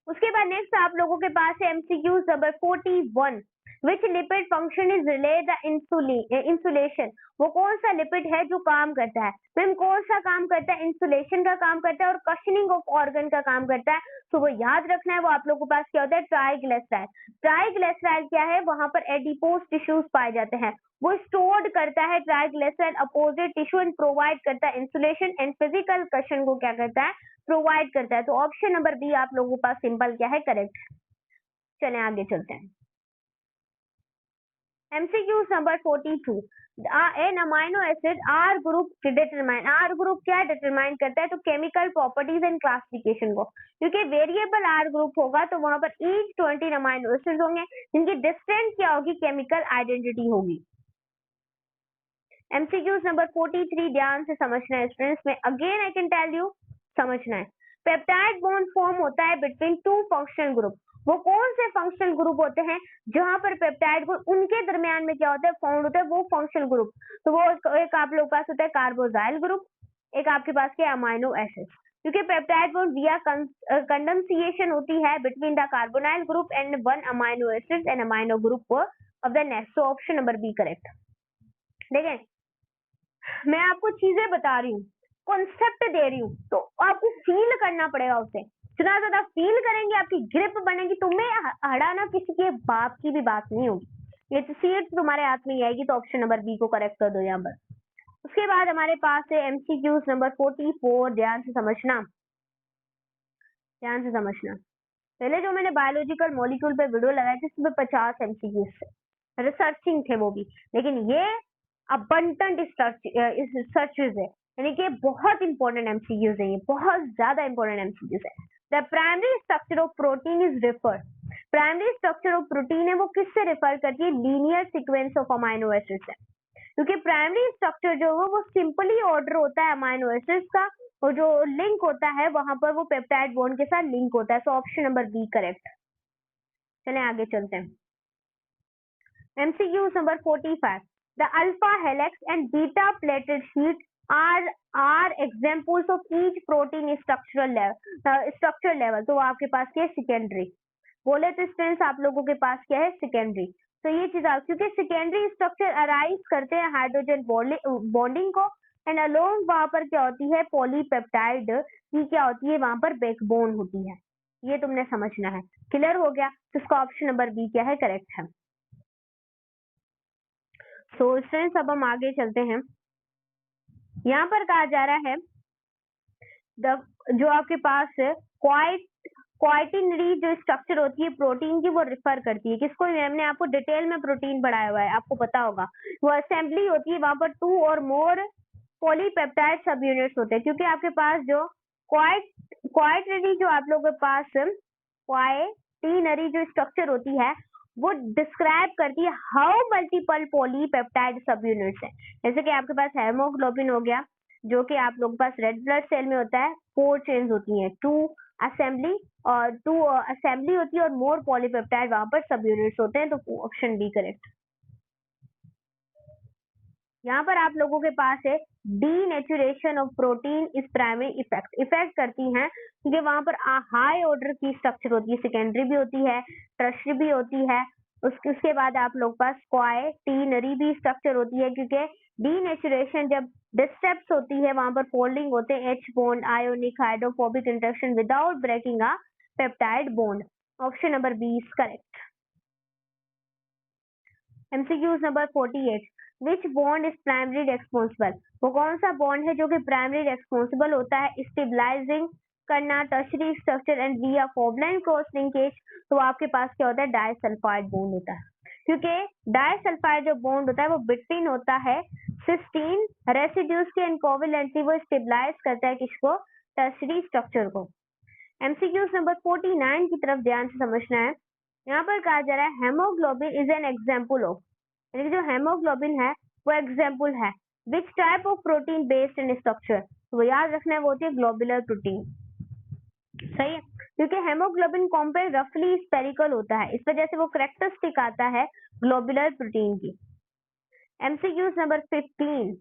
उसके बाद नेक्स्ट आप लोगों के पास है MCQs number 41, which lipid function is relay the insulation. वो कौन सा लिपिड है जो काम करता है? मैम कौन सा काम करता है? इंसुलेशन का काम करता है और कशनिंग ऑफ ऑर्गन का काम करता है। तो वो याद रखना है, वो आप लोगों के पास क्या होता है, ट्राइग्लिसराइड। ट्राइग्लिसराइड क्या है, वहां पर एडिपोज टिश्यूज पाए जाते हैं, वो स्टोर्ड करता है triglyceride opposite tissue and provide करता है इंसुलेशन एंड फिजिकल कशन को क्या करता है, प्रोवाइड करता है। तो ऑप्शन नंबर बी आप लोगों के पास सिंपल क्या है, करेक्ट। चले आगे चलते हैं। MCQs number 42, an amino acid R group determine, R group क्या डिटरमाइन करता है? तो केमिकल प्रॉपर्टीज एंड क्लासिफिकेशन को। क्योंकि वेरिएबल आर ग्रुप होगा तो वहां पर ईच 20 अमाइनो एसिड होंगे जिनकी डिस्टेंट क्या होगी, केमिकल आइडेंटिटी होगी। एमसीक्यूज नंबर 43, ध्यान से समझना है स्टूडेंट्स में, again I can tell you, समझना है। पेप्टाइड बॉन्ड फॉर्म होता है बिटवीन 2 फंक्शनल ग्रुप। वो कौन से फंक्शनल ग्रुप होते हैं जहां पर पेप्टाइड ग्रुप उनके दरमियान में क्या होता है, फाउंड होता है वो फंक्शनल ग्रुप। तो वो एक आप लोग पास होता है कार्बोजाइल ग्रुप, एक आपके पास क्या अमाइनो एसिड। क्योंकि पेप्टाइड बॉन्ड विया कंडेंसिएशन होती है between the carbonyl group and one amino acid and amino group of the next. So option number B correct. देखें, मैं आपको चीजें बता रही हूँ, कॉन्सेप्ट दे रही हूँ, तो आपको फील करना पड़ेगा उसे। जितना ज्यादा फील करेंगे आपकी ग्रिप बनेगी, तुम्हें हटाना किसी के बाप की भी बात नहीं होगी, ये तो सीट तुम्हारे हाथ में ही आएगी। तो ऑप्शन नंबर बी को करेक्ट कर दो यहाँ पर। उसके बाद हमारे पास है एमसीक्यूज नंबर 44। ध्यान से समझना, ध्यान से समझना। पहले जो मैंने बायोलॉजिकल मॉलिक्यूल पे वीडियो लगाई थी उसमें 50 एमसीक्यूज थे, रिसर्चिंग थे वो भी, लेकिन ये अबंडेंट सर्चेज है, यानी कि बहुत इंपॉर्टेंट एमसीक्यूज है, ये बहुत ज्यादा इंपॉर्टेंट एमसीक्यूज है। The primary structure of protein is refer, primary structure of protein है वो किससे रेफर करती है? Linear sequence of amino acids है, क्योंकि प्राइमरी स्ट्रक्चर जो है वो सिंपली ऑर्डर होता है अमाइनो एसिड्स का, और जो लिंक होता है वहां पर वो पेप्टाइड बॉन्ड के साथ लिंक होता है। So option number B correct. चलें आगे चलते हैं। MCQ number 45। The alpha helix and beta plated sheet are examples of each protein structural level। तो आपके पास क्या है? सेकेंडरी। बोले तो स्टूडेंट्स आप लोगों के पास क्या है? सेकेंडरी। तो ये चीज क्योंकि सेकेंडरी स्ट्रक्चर अराइज करते हैं हाइड्रोजन बॉन्डिंग को, एंड अलोंग वहां पर क्या होती है? पॉलीपेप्टाइड की क्या होती है? वहां पर बैकबोन होती है। ये तुमने समझना है। क्लियर हो गया? तो इसका ऑप्शन नंबर बी क्या है? करेक्ट है। सो स्टूडेंट्स अब हम आगे चलते हैं। यहाँ पर कहा जा रहा है जो आपके पास क्वाइटिनरी जो स्ट्रक्चर होती है प्रोटीन की, वो रिफर करती है किसको? हमने आपको डिटेल में प्रोटीन पढ़ाया हुआ है, आपको पता होगा। वो असेंबली होती है, वहां पर 2 और मोर पॉलीपेप्टाइड सब यूनिट्स होते हैं, क्योंकि आपके पास जो क्वाइटिनरी जो आप लोगों के पास क्वाइटिनरी जो स्ट्रक्चर होती है वो डिस्क्राइब करती है हाउ मल्टीपल पॉलीपेप्टाइड सब यूनिट्स है। जैसे कि आपके पास हेमोग्लोबिन हो गया, जो कि आप लोगों के पास रेड ब्लड सेल में होता है, 4 चेन्स होती हैं, 2 असेंबली होती है और मोर पॉलीपेप्टाइड वहां पर सब यूनिट्स होते हैं। तो ऑप्शन बी करेक्ट। यहाँ पर आप लोगों के पास है denaturation of protein is primary effect करती हैं, क्योंकि वहां पर हाई ऑर्डर की स्ट्रक्चर होती है, सेकेंडरी भी होती है, टर्शियरी भी होती है। उसके बाद आप लोग पास क्वाइटिनरी भी स्ट्रक्चर होती है, क्योंकि डीनेचुरेशन जब डिस्टर्ब्स होती है वहां पर फोल्डिंग होते हैं H bond, ionic hydrophobic interaction without breaking a peptide bond. Option number B is correct. MCQ number 48। Which bond is primary responsible? वो कौन सा बॉन्ड है जो कि प्राइमरी रेस्पॉन्सिबल होता है स्टेबलाइजिंग करना टर्शियरी स्ट्रक्चर एंड विया कोवलेंट क्रॉस लिंकेज? तो आपके पास क्या होता है? डाइसल्फाइड बॉन्ड होता है, क्योंकि डाइसल्फाइड जो बॉन्ड होता है वो बिटवीन होता है सिस्टीन रेसिड्यूज के, एंड कोवलेंटली वो स्टेबलाइज करता है किसको? टर्शियरी स्ट्रक्चर को। MCQ नंबर 49 की तरफ ध्यान से समझना है। यहाँ पर कहा जा रहा है haemoglobin is an example of, यानी जो हेमोग्लोबिन है वो एग्जाम्पल है which type of protein based in structure? तो वो याद रखना है, वो होती है ग्लोबुलर प्रोटीन। सही है, क्योंकि हेमोग्लोबिन कॉम्प्लेक्स रफली स्पेरिकल होता है, इस वजह से वो कैरेक्टरिस्टिक आता है ग्लोबुलर प्रोटीन की। MCQ number 50।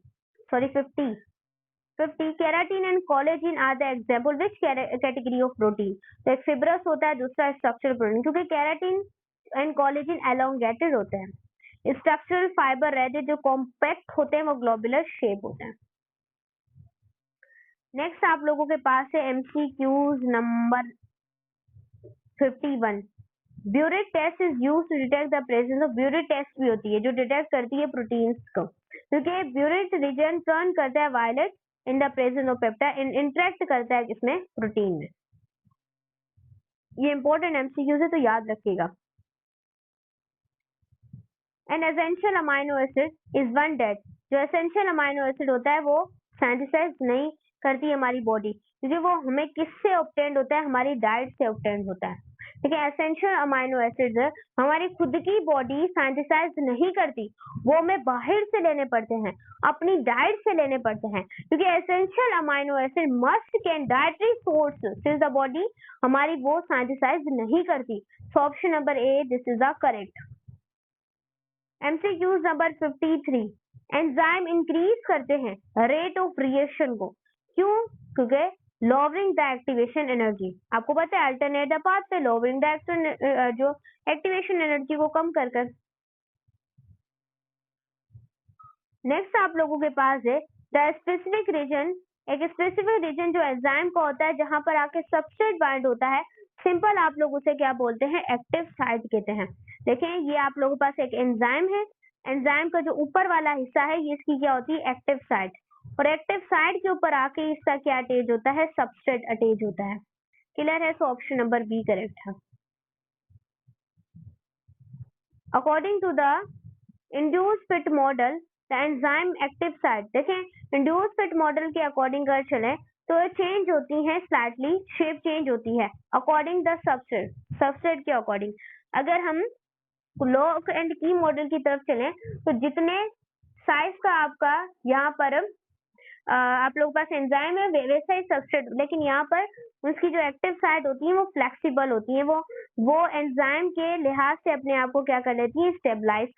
Keratin and collagen are the example which category of protein? तो एक फिब्रस होता है, दूसरा स्ट्रक्चरल प्रोटीन, क्योंकि केराटिन एंड कोलेजिन एलोंगेटेड होते हैं, स्ट्रक्चरल फाइबर रहते जो कॉम्पैक्ट होते हैं वो ग्लोबुलर शेप होते हैं। नेक्स्ट आप लोगों के पास है MCQ number 51। Biuret test is used to detect the presence of, biuret test भी होती है जो डिटेक्ट करती है प्रोटीन्स को, क्योंकि ब्यूरेट रीजन टर्न करता है violet in the presence of peptide, interact करता है किसमें? प्रोटीन में। ये इंपॉर्टेंट MCQ है तो याद रखिएगा। An essential amino acid is one that, जो एसेंशियल अमाइनो एसिड होता है वो सिंथेसाइज नहीं करती हमारी बॉडी, क्योंकि वो हमें किससे ऑब्टेन्ड होता है? हमारी डाइट से ऑब्टेन्ड होता है। ठीक है, एसेंशियल अमाइनो एसिड्स हमारी खुद की बॉडी सिंथेसाइज नहीं करती, वो हमें बाहर से लेने पड़ते हैं, अपनी डाइट से लेने पड़ते हैं, क्योंकि essential amino acid must can dietary source since the body हमारी वो सिंथेसाइज नहीं करती। सो option number A this is the correct. MCQ number 53। Enzyme increase करते हैं रेट ऑफ रिएक्शन को, क्यों? क्योंकि लोअरिंग द एक्टिवेशन एनर्जी, आपको पता है अल्टरनेट द पाथ पे लोअरिंग द जो एक्टिवेशन एनर्जी को कम कर। नेक्स्ट आप लोगों के पास है द स्पेसिफिक रीजन एक स्पेसिफिक रीजन जो एंजाइम का होता है जहां पर आके सबस्ट्रेट बाइंड होता है, सिंपल आप लोग उसे क्या बोलते हैं, एक्टिव साइट कहते हैं। देखें ये आप लोगों के पास एक एंजाइम है, एंजाइम का जो ऊपर वाला हिस्सा है ये इसकी क्या होती है, एक्टिव साइट, और एक्टिव साइट के ऊपर आके इसका क्या अटैच होता है, सबस्ट्रेट अटैच होता है। क्लियर है? So option number B correct है। According to the induce fit model the enzyme active site, देखें इंड्यूस फिट मॉडल के अकॉर्डिंग अगर चले तो ये चेंज होती है, स्लाइटली शेप चेंज होती है अकॉर्डिंग द सबस्ट्रेट के अकॉर्डिंग। अगर हम लॉक एंड की मॉडल की तरफ चलें तो जितने साइज का आपका यहाँ पर आप लोगों के पास एंजाइम है वैसा ही सबस्ट्रेट, लेकिन यहाँ पर उसकी जो एक्टिव साइट होती है वो फ्लेक्सिबल होती है, वो एंजाइम के लिहाज से अपने आप को क्या कर लेती है, स्टेबलाइज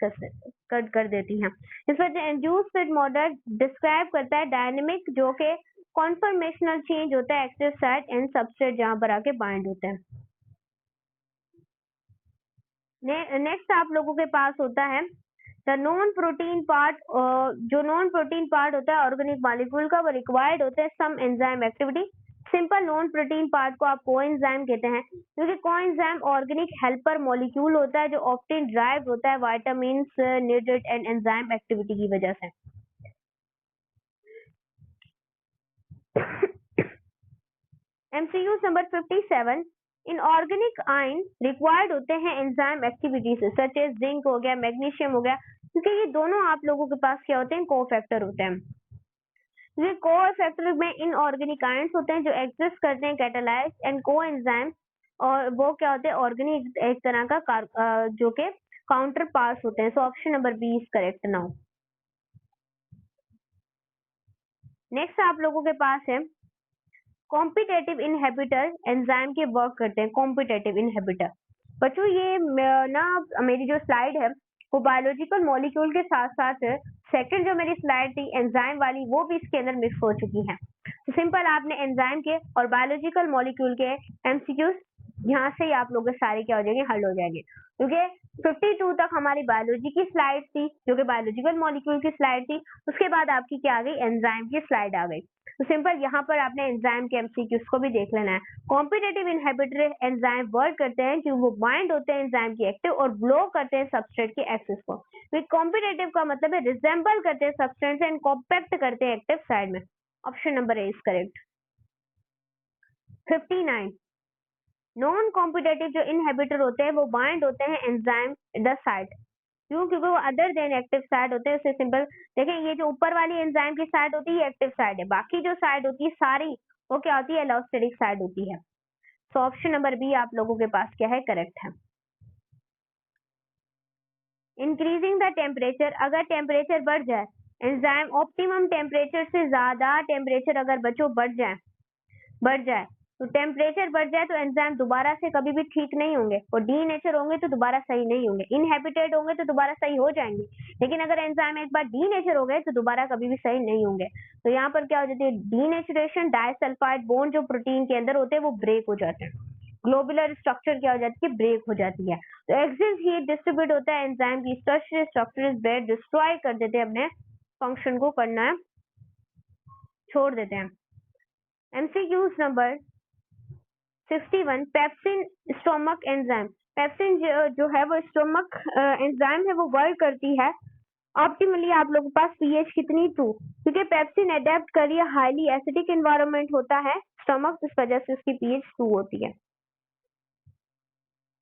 कर देती हैं। इस वजह इंड्यूस फिट मॉडल डिस्क्राइब करता है डायनेमिक जो कि कॉन्फर्मेशनल चेंज होता है एक्टिव साइट एंड सबस्ट्रेट जहां पर आके बाइंड होते हैं। नेक्स्ट आप लोगों के पास होता है द नॉन प्रोटीन पार्ट, जो नॉन प्रोटीन पार्ट होता है ऑर्गेनिक मॉलिक्यूल का, वो रिक्वायर्ड होता है some enzyme activity. Simple non protein part को आप कोएंजाइम कहते हैं, क्योंकि कोएंजाइम ऑर्गेनिक हेल्पर मॉलिक्यूल होता है जो ऑफ्टन ड्राइव होता है vitamins, nutrient and enzyme activity की वजह से। MCQ number 57, inorganic ion required होते हैं एंजाइम एक्टिविटी से, सच एज जिंक हो गया, मैग्नीशियम हो गया, क्योंकि ये दोनों आप लोगों के पास क्या होते हैं, कोफैक्टर होते हैं। ये कोफैक्टर में इनऑर्गेनिक आयंस होते हैं जो एग्जिस्ट करते हैं कैटालाइज एंड कोएंजाइम, और वो क्या होते हैं, ऑर्गेनिक एक तरह का जो के काउंटर पास होते हैं। So option number B is correct now. Next आप लोगों के पास है कॉम्पिटेटिव इनहिबिटर, एंजाइम के वर्क करते हैं कॉम्पिटेटिव इनहिबिटर। बच्चों ये ना मेरी जो स्लाइड है वो बायोलॉजिकल मॉलिक्यूल के साथ साथ सेकंड जो मेरी स्लाइड थी एंजाइम वाली वो भी इसके अंदर मिक्स हो चुकी है। तो सिंपल आपने एंजाइम के और बायोलॉजिकल मॉलिक्यूल के एमसीक्यूज यहाँ से ही आप लोग सारे क्या हो जाएंगे, हल हो जाएंगे, क्योंकि 52 तक हमारी बायोलॉजी की स्लाइड थी जो कि बायोलॉजिकल मॉलिक्यूल की स्लाइड थी, उसके बाद आपकी क्या आ गई, एंजाइम की स्लाइड आ गई। तो सिंपल यहाँ पर आपने एंजाइम के एमसीक्यूज को भी देख लेना है। कॉम्पिटेटिव इनहिबिटर एंजाइम वर्क करते हैं कि वो बाइंड होते हैं एंजाइम की एक्टिव और ब्लॉक करते हैं सबस्ट्रेट के एक्सेस को। तो कॉम्पिटेटिव का मतलब है रिजेंबल करते हैं सबस्टेंस एंड कॉम्पैक्ट करते हैं एक्टिव साइड में। Option number A is correct. 59, non competitive जो इनहिबिटर होते हैं वो बाइंड होते हैं एंजाइम द साइट, क्यों, क्योंकि वो अदर देन एक्टिव साइड होते हैं। उससे सिंपल देखें, ये जो ऊपर वाली एंजाइम की साइड होती है एक्टिव साइड है, बाकी जो साइड होती है सारी वो क्या होती है, एलोस्टेटिक साइड होती है। सो ऑप्शन नंबर बी आप लोगों के पास क्या है, करेक्ट है। इंक्रीजिंग द टेम्परेचर, अगर टेम्परेचर बढ़ जाए एंजाइम ऑप्टिमम टेम्परेचर से ज्यादा टेम्परेचर अगर बच्चों बढ़ जाए तो टेम्परेचर बढ़ जाए तो एंजाइम दोबारा से कभी भी ठीक नहीं होंगे, और डीनेचर होंगे तो दोबारा सही नहीं होंगे, इनहेबिटेड होंगे तो दोबारा सही हो जाएंगे, लेकिन अगर एंजाइम एक बार डीनेचर हो गए तो दोबारा कभी भी सही नहीं होंगे। तो यहाँ पर क्या हो जाती है, डीनेचुरेशन, डाइसल्फाइड बॉन्ड जो प्रोटीन के अंदर होते हैं वो ब्रेक हो जाते हैं, ग्लोबुलर स्ट्रक्चर क्या हो जाती है, ब्रेक हो जाती है। तो एक्सिस हीट डिस्ट्रीब्यूट होता है एंजाइम की स्ट्रक्चर इज ब्रेक, डिस्ट्रॉय कर देते हैं, अपने फंक्शन को करना छोड़ देते हैं। MCQs number 61, pepsin stomach enzyme, pepsin जो है वो स्टोमक एंजाइम है, वो वर्क करती है ऑप्टिमली आप लोगों के पास पीएच कितनी 2, क्योंकि पेप्सिन अडेप्ट कर रही है हाईली एसिडिक एनवायरनमेंट होता है स्टोमक, इस वजह से उसकी पीएच 2 होती है।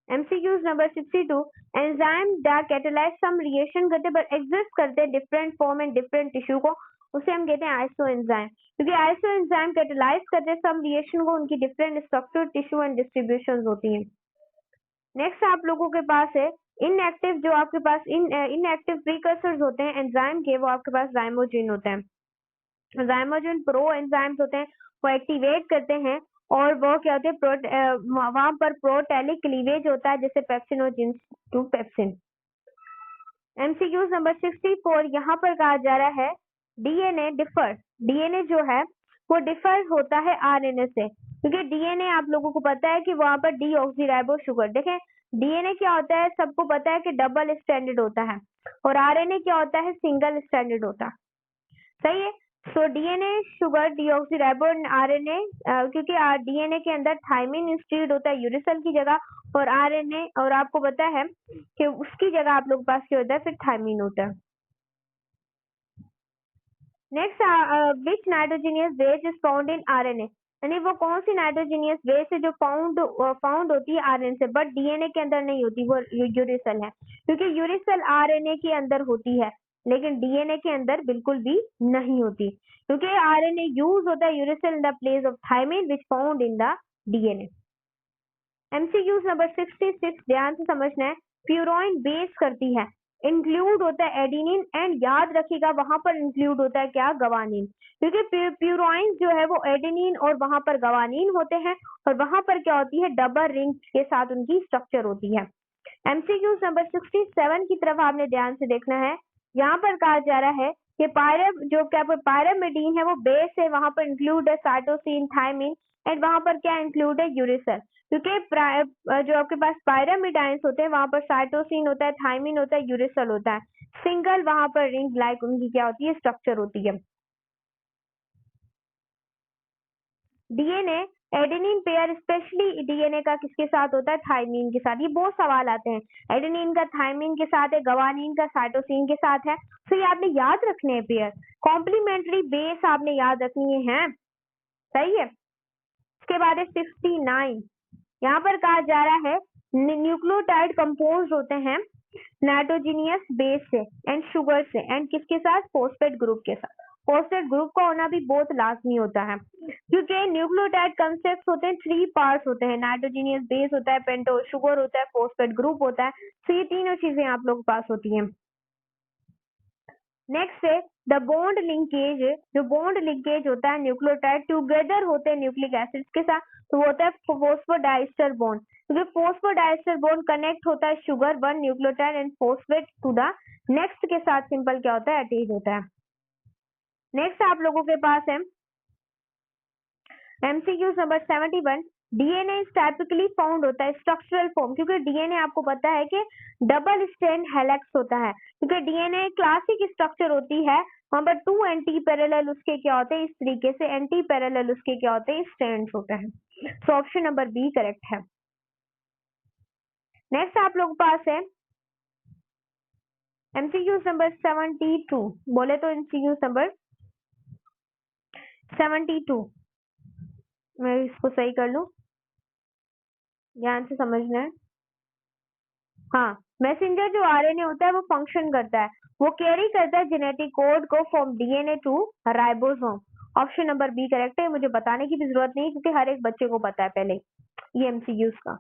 एमसीक्यूज नंबर 62, एंजाइम दा कैटालाइज सम रिएक्शन करते बट एग्जिस्ट करते different form and different tissue को, उसे हम कहते हैं आइसो एंजाइम, क्योंकि आइसो एंजाइम कैटालाइज करते सम रिएक्शन को, उनकी different structure, tissue and distribution होती है। नेक्स्ट आप लोगों के पास है इनएक्टिव, जो आपके पास इनएक्टिव प्रीकर्सर्स होते हैं एंजाइम के, वो आपके पास जाइमोजिन होते हैं। जाइमोजिन प्रो एंजाइम्स होते हैं, वो एक्टिवेट करते हैं और वो क्या होते हैं, वहां पर प्रोटेलिक क्लीवेज होता है जैसे pepsinogen to pepsin. MCQ number 64, यहाँ पर कहा जा रहा है डीएनए डिफर, डीएनए जो है वो डिफर होता है आरएनए से, क्योंकि डीएनए आप लोगों को पता है कि वहां पर डीऑक्सीराइबो शुगर, देखें डीएनए क्या होता है, सबको पता है कि डबल स्टैंडर्ड होता है, और आरएनए क्या होता है, सिंगल स्टैंडर्ड होता है, सही है। So DNA sugar deoxyribo RNA, क्योंकि डीएनए के अंदर थायमिन इंस्टीड होता है यूरिसल की जगह, और आरएनए और आपको पता है कि उसकी जगह आप लोग के पास क्या होता है, फिर थायमिन होता है। Next, which nitrogenous base is found in RNA, यानी वो कौन सी नाइट्रोजीनियस बेस है जो फाउंड होती है आरएनए से, बट डीएनए के अंदर नहीं होती, वो यूरिसल है, क्योंकि यूरिसल आरएनए के अंदर होती है लेकिन डीएनए के अंदर बिल्कुल भी नहीं होती, क्योंकि आरएनए यूज होता है uracil in the place of thymine which found in the DNA. MCQs number 66 ध्यान से समझना है। प्यूरोइन बेस करती है, इंक्लूड होता है एडिनिन, एंड याद रखिएगा वहां पर इंक्लूड होता है क्या, गवानीन, क्योंकि प्यूरोइन जो है वो एडिनिन और वहां पर गवानीन होते हैं, और वहां पर क्या होती है, डबल रिंग के साथ उनकी स्ट्रक्चर होती है। एमसीक्यूज नंबर 67 की तरफ आपने ध्यान से देखना है। यहाँ पर कहा जा रहा है कि पायरामिडीन है वो बेस है, वहां पर इंक्लूड है साइटोसिन, थायमिन, एंड वहां पर क्या इंक्लूड है, यूरिसल, क्योंकि जो आपके पास पायरामिडाइंस होते हैं वहां पर साइटोसिन होता है, थायमिन होता है, यूरिसल होता है, सिंगल वहां पर रिंग लाइक उनकी क्या होती है, स्ट्रक्चर होती है। DNA adenine pair, specially DNA का किसके साथ होता है, थायमिन के साथ। ये बहुत सवाल आते हैं, एडेनिन का थायमिन के साथ है, गवानीन का साइटोसिन के साथ है, तो ये आपने याद रखने हैं पेयर। कॉम्प्लीमेंट्री बेस आपने याद रखनी है, सही है। इसके बाद है 69, यहाँ पर कहा जा रहा है न्यूक्लियोटाइड कंपोज होते हैं नाइट्रोजीनियस बेस से एंड शुगर से, एंड किसके साथ, फॉस्फेट ग्रुप के साथ। फॉस्फेट ग्रुप का होना भी बहुत लाजमी होता है, क्योंकि न्यूक्लियोटाइड कंसेप्ट होते हैं, 3 पार्ट्स होते हैं, नाइट्रोजीनियस बेस होता है, पेंटोज शुगर होता है, फॉस्फेट ग्रुप होता है, तो ये तीनों चीजें आप लोग के पास होती हैं। नेक्स्ट है द बॉन्ड लिंकेज, जो बॉन्ड लिंकेज होता है न्यूक्लियोटाइड टुगेदर होते हैं न्यूक्लिक एसिड्स के साथ, तो वो होता है फॉस्फोडाइस्टर बॉन्ड, क्योंकि फॉस्फोडाइस्टर बॉन्ड कनेक्ट होता है sugar 1 nucleotide and phosphate to the next के साथ सिंपल क्या होता है, अटैच होता है। नेक्स्ट आप लोगों के पास है MCQs number 71, DNA typically found होता है स्ट्रक्चरल फॉर्म, क्योंकि डीएनए आपको पता है कि डबल स्ट्रैंड हेलिक्स होता है, क्योंकि डीएनए क्लासिक स्ट्रक्चर होती है, वहां पर 2 एंटी पैरेलल उसके क्या होते हैं, इस तरीके से एंटी पैरेलल उसके क्या होते हैं, स्ट्रैंड्स होते हैं। So option number B correct है। नेक्स्ट आप लोगों के पास है एमसीक्यूज नंबर 72, बोले तो एमसीक्यूज नंबर 72, मैं इसको सही कर लूं, ध्यान से समझना है। हाँ, मैसेंजर जो आरएनए होता है वो फंक्शन करता है, वो कैरी करता है जेनेटिक कोड को from DNA to ribosome. Option number B correct है, मुझे बताने की भी जरूरत नहीं क्योंकि हर एक बच्चे को पता है पहले ये एमसीक्यूज का।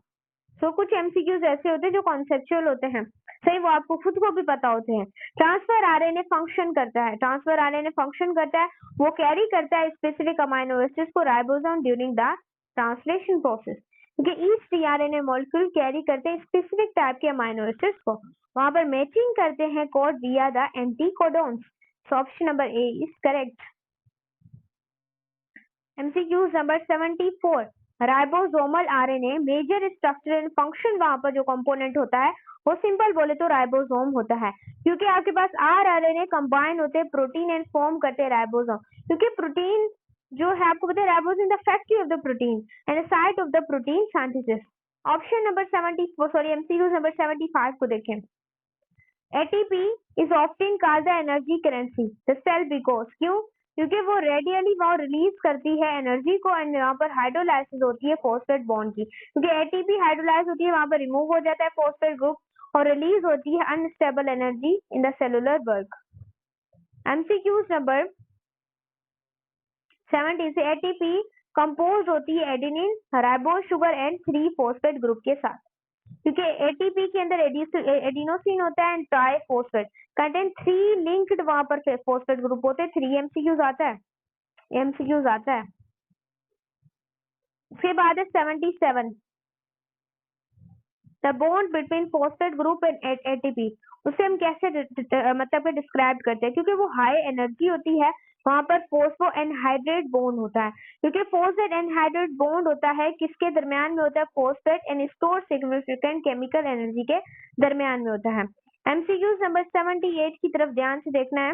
सो कुछ एमसीक्यूज ऐसे होते हैं जो कॉन्सेप्चुअल होते हैं, सही, वो आपको खुद को भी पता होते हैं। ट्रांसफर आरएनए फंक्शन करता है, ट्रांसफर आरएनए फंक्शन करता है, वो कैरी करता है स्पेसिफिक अमाइनो एसिड्स को ribosome during the translation process, क्योंकि ईच टीआरएनए मॉलिक्यूल कैरी करते हैं स्पेसिफिक टाइप के अमाइनो एसिड्स को, वहां पर मैचिंग करते हैं code via the anticodons. So option number A is correct. MCQs number 74, ribosomal RNA major structure and function, वहां पर जो कंपोनेंट होता है वो सिंपल बोले तो राइबोसोम होता है, क्योंकि आपके पास आरएनए कंबाइन होते हैं प्रोटीन एंड फॉर्म करते हैं राइबोसोम, क्योंकि प्रोटीन जो है आपको पता है ribosome the factory of the protein and site of the protein synthesis. Option number 74 number 75 को देखें। ATP is often called the energy currency the cell, because क्यों, क्योंकि वो रेडियली वहां रिलीज करती है एनर्जी को, एंड यहाँ पर हाइड्रोलाइसिस होती है फॉस्फेट बॉन्ड की, क्योंकि एटीपी हाइड्रोलाइज होती है, वहां पर रिमूव हो जाता है फॉस्फेट ग्रुप और रिलीज होती है unstable energy in the cellular work. MCQs number 70 से एटीपी कंपोज होती है adenine, ribose sugar and 3 phosphate group के साथ, क्योंकि एटीपी के अंदर एडिनोसिन होता है and try phosphate contain 3 linked, वहां पर फॉस्फेट ग्रुप होते हैं। 3 एमसीक्यूज आता है, एमसीक्यूज आता है। उसके बाद है 77, the bond between phosphate group and ATP, उसे हम कैसे मतलब डिस्क्राइब करते हैं, क्योंकि वो हाई एनर्जी होती है, वहां पर फोस्फो एनहाइड्रेट बॉन्ड होता है, क्योंकि फोस्फेट एनहाइड्रेट बॉन्ड होता है किसके दरमियान में होता है, phosphate and store significant chemical energy के दरमियान में होता है। एमसीक्यूज नंबर 78 की तरफ ध्यान से देखना है।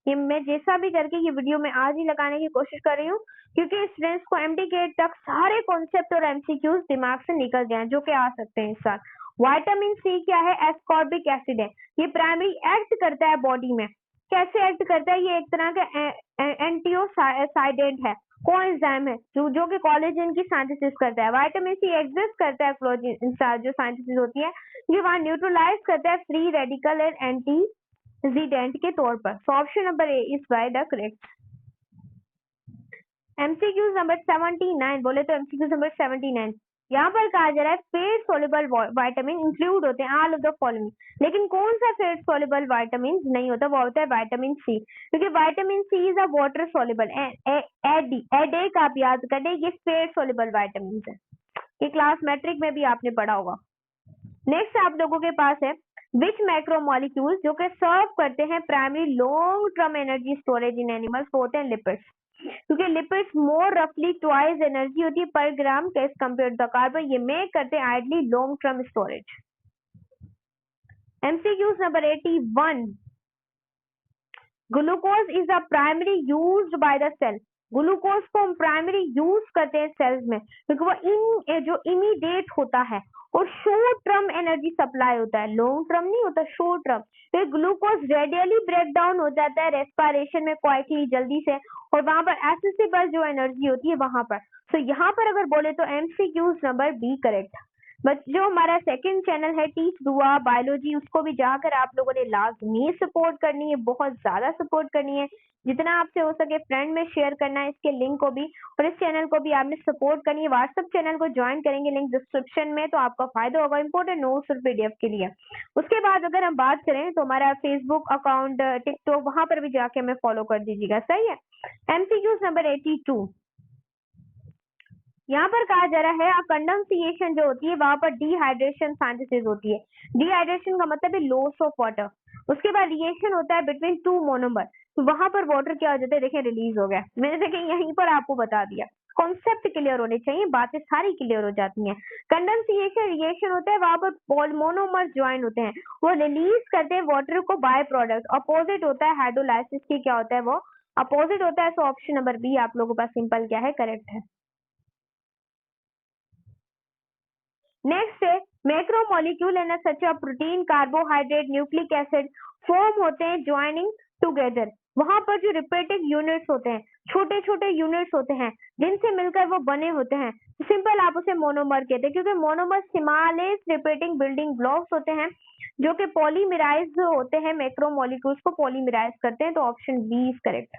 ये मैं जैसा भी करके ये वीडियो में आज ही लगाने की कोशिश कर रही हूँ, क्योंकि स्टूडेंट्स को एमटीके तक सारे कॉन्सेप्ट और एमसीक्यूज दिमाग से निकल जाएं, जो कि आ सकते हैं इस साल। विटामिन सी क्या है? एस्कॉर्बिक एसिड है। ये प्राइमरी एक्ट करता है बॉडी में। कैसे एक्ट करता है? ये एक तरह का एंटीऑक्सीडेंट है, कोएंजाइम है, जो कि कोलेजन की सिंथेसिस करता है। विटामिन सी एग्जिस्ट करता है कोलेजन जो सिंथेसिस होती है, ये वहां न्यूट्रलाइज करता है फ्री रेडिकल एंड एंटीऑक्सीडेंट के तौर पर। सो option number A is by the correct. MCQs number 79 बोले तो एमसीक्यूज नंबर 79 यहाँ पर कहा जा रहा है फेट सोल्युबल विटामिन इंक्लूड होते हैं ऑल ऑफ द फॉलोइंग, लेकिन कौन सा फेट सोल्युबल विटामिन नहीं होता? वो होता है विटामिन सी, क्योंकि vitamin C is a water soluble. एडेक आप याद करें, ये फेट सोल्युबल विटामिन है, ये क्लास मैट्रिक में भी आपने पढ़ा होगा। नेक्स्ट आप लोगों के पास है विच मैक्रोमोलिक्यूल्स जो कि सर्व करते हैं primary long term energy storage इन एनिमल्स, होते हैं लिपिड्स, क्योंकि लिपिड्स मोर रफली ट्वाइस एनर्जी होती है पर gram as compare to the carbon, ये मेक करते हैं ideally long term storage. MCQs number 81 glucose is a primary used by the cell. Glucose को हम प्राइमरी यूज करते हैं सेल्स में, क्योंकि वो जो इमीडिएट होता है और शॉर्ट टर्म एनर्जी सप्लाई होता है, लॉन्ग टर्म नहीं होता, शॉर्ट टर्म। तो ग्लूकोज रेडियली ब्रेक डाउन हो जाता है रेस्पिरेशन में क्वाइकली जल्दी से, और वहां पर एक्सेसिबल जो एनर्जी होती है वहां पर। तो यहाँ पर अगर बोले तो MCQs number B correct. But जो हमारा सेकंड चैनल है टीच दुआ बायोलॉजी, उसको भी जाकर आप लोगों ने लाजमी सपोर्ट करनी है, बहुत ज्यादा सपोर्ट करनी है, जितना आपसे हो सके फ्रेंड में शेयर करना है इसके लिंक को भी, और इस चैनल को भी आपने सपोर्ट करनी है। व्हाट्सएप चैनल को ज्वाइन करेंगे, लिंक डिस्क्रिप्शन में, तो आपका फायदा होगा इंपॉर्टेंट नोट्स और पीडीएफ के लिए। उसके बाद अगर हम बात करें तो हमारा फेसबुक अकाउंट, टिकटॉक, वहां पर भी जाके हमें फॉलो कर दीजिएगा, सही है। एमसीक्यूज नंबर 82 यहाँ पर कहा जा रहा है कंडेंसेशन जो होती है वहां पर डिहाइड्रेशन सिंथेसिस होती है। डिहाइड्रेशन का मतलब है लॉस ऑफ वाटर। उसके बाद रिएक्शन होता है बिटवीन टू मोनोमर, तो वहां पर वाटर क्या हो जाता है, देखिए रिलीज हो गया। मैंने देखिए यहीं पर आपको बता दिया, कॉन्सेप्ट क्लियर होने चाहिए, बातें सारी क्लियर हो जाती हैं। कंडेंसेशन रिएक्शन होता है वहां पर मोनोमर ज्वाइन होते हैं, वो रिलीज करते हैं वाटर को बाय प्रोडक्ट। अपोजिट होता है हाइड्रोलाइसिस की, क्या होता है वो अपोजिट होता है। सो ऑप्शन नंबर बी आप लोगों के पास सिंपल क्या है, करेक्ट है। नेक्स्ट है macromolecule and such a protein, carbohydrate, nucleic acid form होते हैं ज्वाइनिंग टुगेदर। वहां पर जो रिपीटिंग यूनिट्स होते हैं, छोटे छोटे यूनिट्स होते हैं जिनसे मिलकर वो बने होते हैं, सिंपल आप उसे मोनोमर कहते हैं, क्योंकि monomer smallest repeating building blocks होते हैं जो कि पॉलीमराइज होते हैं, मैक्रोमोलिक्यूल्स को पॉलीमराइज करते हैं। तो ऑप्शन बी इज करेक्ट।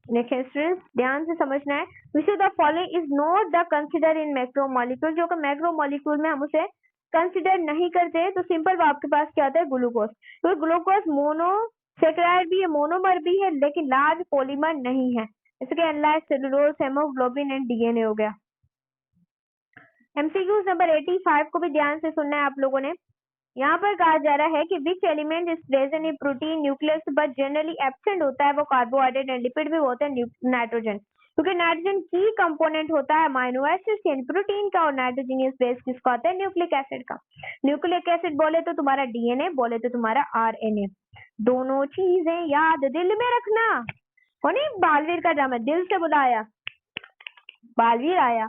देखिए स्टूडेंट्स ध्यान से समझना है, विच of the following is not the consider in macromolecule, जो कि मैक्रोमोलिक्यूल में हम उसे कंसिडर नहीं करते, तो सिंपल आपके पास क्या आता है, ग्लूकोज। तो ग्लूकोज मोनोसेक्राइड भी है, मोनोमर भी है, लेकिन लार्ज पॉलीमर नहीं है, जैसे कि unlike cellulose, haemoglobin and DNA हो गया। एमसीक्यूज नंबर 85 को भी ध्यान से सुनना है आप लोगों ने। यहाँ पर कहा जा रहा है कि which element is present in protein nucleus but generally absent होता है, वो कार्बोहाइड्रेट एंड लिपिड भी होते हैं, नाइट्रोजन, क्योंकि नाइट्रोजन की कंपोनेंट होता है अमाइनो एसिड यानी प्रोटीन का, और नाइट्रोजनियस बेस किसका होता है, न्यूक्लिक एसिड का। न्यूक्लिक एसिड बोले तो तुम्हारा डीएनए, बोले तो तुम्हारा आरएनए। दोनों चीजें याद दिल में रखना। हो नहीं बालवीर का ड्रामा, दिल से बुलाया बालवीर आया,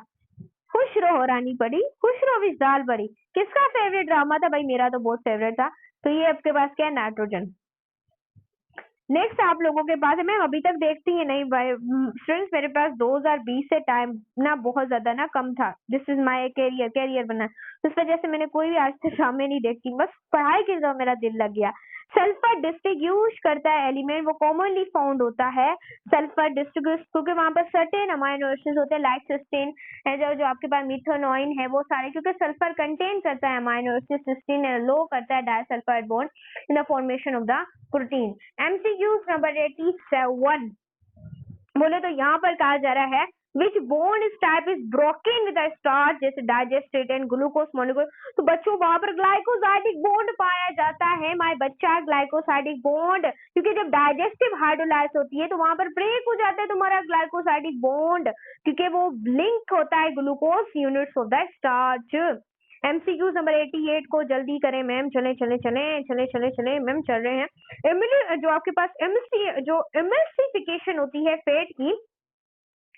खुश रहो रानी पड़ी, खुश रहो विशाल बड़ी। किसका फेवरेट ड्रामा था भाई? मेरा तो बहुत फेवरेट था। तो ये आपके पास क्या है, नाइट्रोजन। नेक्स्ट आप लोगों के पास है, मैं अभी तक देखती ही नहीं भाई स्टूडेंट्स, मेरे पास 2020 से टाइम ना बहुत ज्यादा ना कम था, दिस इज माय कैरियर बना, तो इस वजह से मैंने कोई भी आज तक ड्रामे नहीं देखी, बस पढ़ाई की तरफ मेरा दिल लग गया। सल्फर डिस्टिंग्विश करता है एलिमेंट, वो कॉमनली फाउंड होता है सल्फर डिस्टिंग्विश, क्योंकि वहां पर सर्टेन अमाइनो एसिड्स होते हैं लाइक सिस्टीन है, जो आपके पास मिथेनोइन है, वो सारे, क्योंकि सल्फर कंटेन करता है अमाइनो एसिड, सिस्टीन लो करता है disulphide bond in the formation of the protein. MCQs number 87 बोले तो यहाँ पर कहा जा रहा है विच bond type is broken with starch, जैसे डाइजेस्टेड एंड ग्लूकोज मॉलिक्यूल। तो बच्चों वहां पर ग्लाइकोसाइडिक बॉन्ड पाया जाता है, माय बच्चा, ग्लाइकोसाइडिक बॉन्ड, क्योंकि जब डाइजेस्टिव हाइड्रोलाइज होती है तो वहां पर ब्रेक हो जाता है तुम्हारा ग्लाइकोसाइडिक बॉन्ड, क्योंकि वो लिंक होता है glucose units of the starch. MCQs number 88 को जल्दी करें मैम, चले चले चले चले चले चले मैम, चल रहे हैं। जो आपके पास इमल्सिफिकेशन होती है फैट की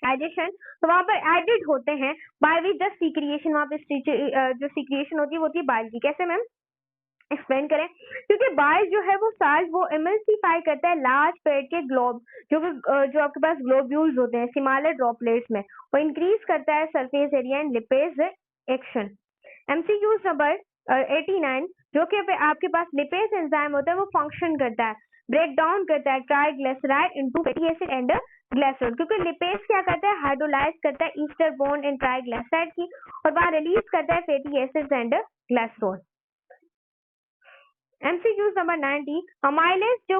एडिशन, तो वहां पर एडिड होते हैं बाय विच द सीक्रिएशन, वहां पे जो सीक्रिएशन होती है वो होती है बाइल की। कैसे मैम, एक्सप्लेन करें। क्योंकि बाइल जो है वो साल्ट वो इमल्सिफाई करता है लार्ज फैट के ग्लोब, जो आपके पास ग्लोब्यूल्स होते हैं स्मॉलर ड्रॉपलेट्स में, वो इंक्रीज करता है surface area and lipase action. MCQs number 89, जो कि आपके पास लिपेज एंजाइम होता है वो फंक्शन करता है, ब्रेक डाउन करता है triglyceride into fatty acid and glycerol. क्योंकि लिपेज क्या करता है, हाइड्रोलाइज करता है ईस्टर बॉन्ड एंड ट्राइग्लिसराइड की, और वहां रिलीज करता है fatty acids and glycerol. MCQs number 90, amylase जो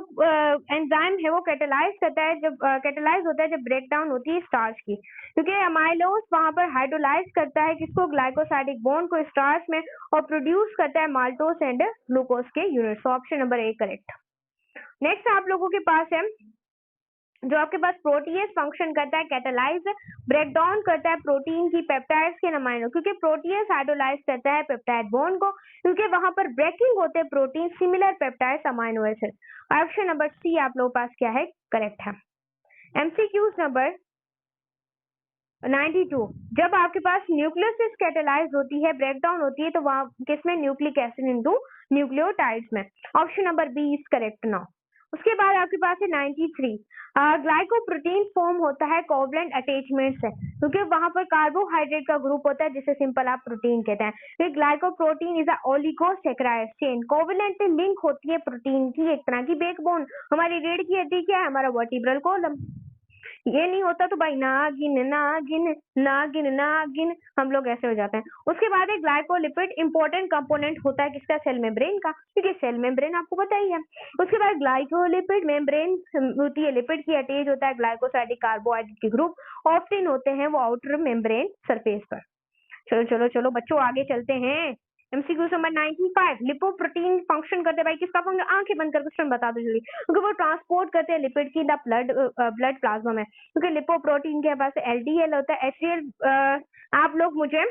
एंजाइम है वो कैटालाइज करता है, जब कैटालाइज होता है जब ब्रेक डाउन होती है स्टार्च की, क्योंकि अमाइलोज वहां पर हाइड्रोलाइज करता है किसको, ग्लाइकोसाइडिक बॉन्ड को स्टार्च में, और प्रोड्यूस करता है माल्टोस एंड ग्लूकोज के units. Option number A correct. Next आप लोगों के पास है जो आपके पास प्रोटीएस फंक्शन करता है कैटालाइज, ब्रेक डाउन करता है प्रोटीन की पेप्टाइड्स के अमाइनो, क्योंकि प्रोटीएस हाइड्रोलाइज करता है पेप्टाइड बॉन्ड को, क्योंकि वहां पर ब्रेकिंग होते हैं protein similar peptides amino acid. Option number C आप लोगों के पास क्या है, करेक्ट है। MCQs नंबर 92, जब आपके पास न्यूक्लियोसिस कैटालाइज होती है, ब्रेक डाउन होती है, तो वहां किसमें, न्यूक्लिक एसिड इनटू न्यूक्लियोटाइड्स में। Option number B is correct now. उसके बाद आपके पास है 93, ग्लाइकोप्रोटीन फॉर्म होता है कोवलेंट अटैचमेंट से, क्योंकि वहां पर कार्बोहाइड्रेट का ग्रुप होता है जिसे सिंपल आप प्रोटीन कहते हैं। Glycoprotein is a oligosaccharide chain, covalent link होती है प्रोटीन की, एक तरह की बैकबोन। हमारी रीढ़ की हड्डी क्या है, हमारा वर्टिब्रल कॉलम। ये नहीं होता तो भाई नागिन नागिन नागिन नागिन हम लोग ऐसे हो जाते हैं। उसके बाद एक ग्लाइकोलिपिड इंपॉर्टेंट कंपोनेंट होता है किसका, सेल मेम्ब्रेन का, क्योंकि सेल मेम्ब्रेन आपको पता ही है। उसके बाद ग्लाइकोलिपिड मेम्ब्रेन होती है, लिपिड की अटैच होता है ग्लाइकोसाइडिक कार्बोहाइड्रेट के ग्रुप, ऑफ्टिन होते हैं वो आउटर मेम्ब्रेन सरफेस पर। चलो चलो चलो बच्चों आगे चलते हैं। MCQ नंबर 95, लिपोप्रोटीन फंक्शन करते हैं भाई किसका फंक्शन, आंखें बंद कर क्वेश्चन बता दो जल्दी, क्योंकि वो ट्रांसपोर्ट करते हैं लिपिड की द ब्लड प्लाज्मा में, क्योंकि लिपोप्रोटीन के पास LDL होता है, HCl आप लोग मुझे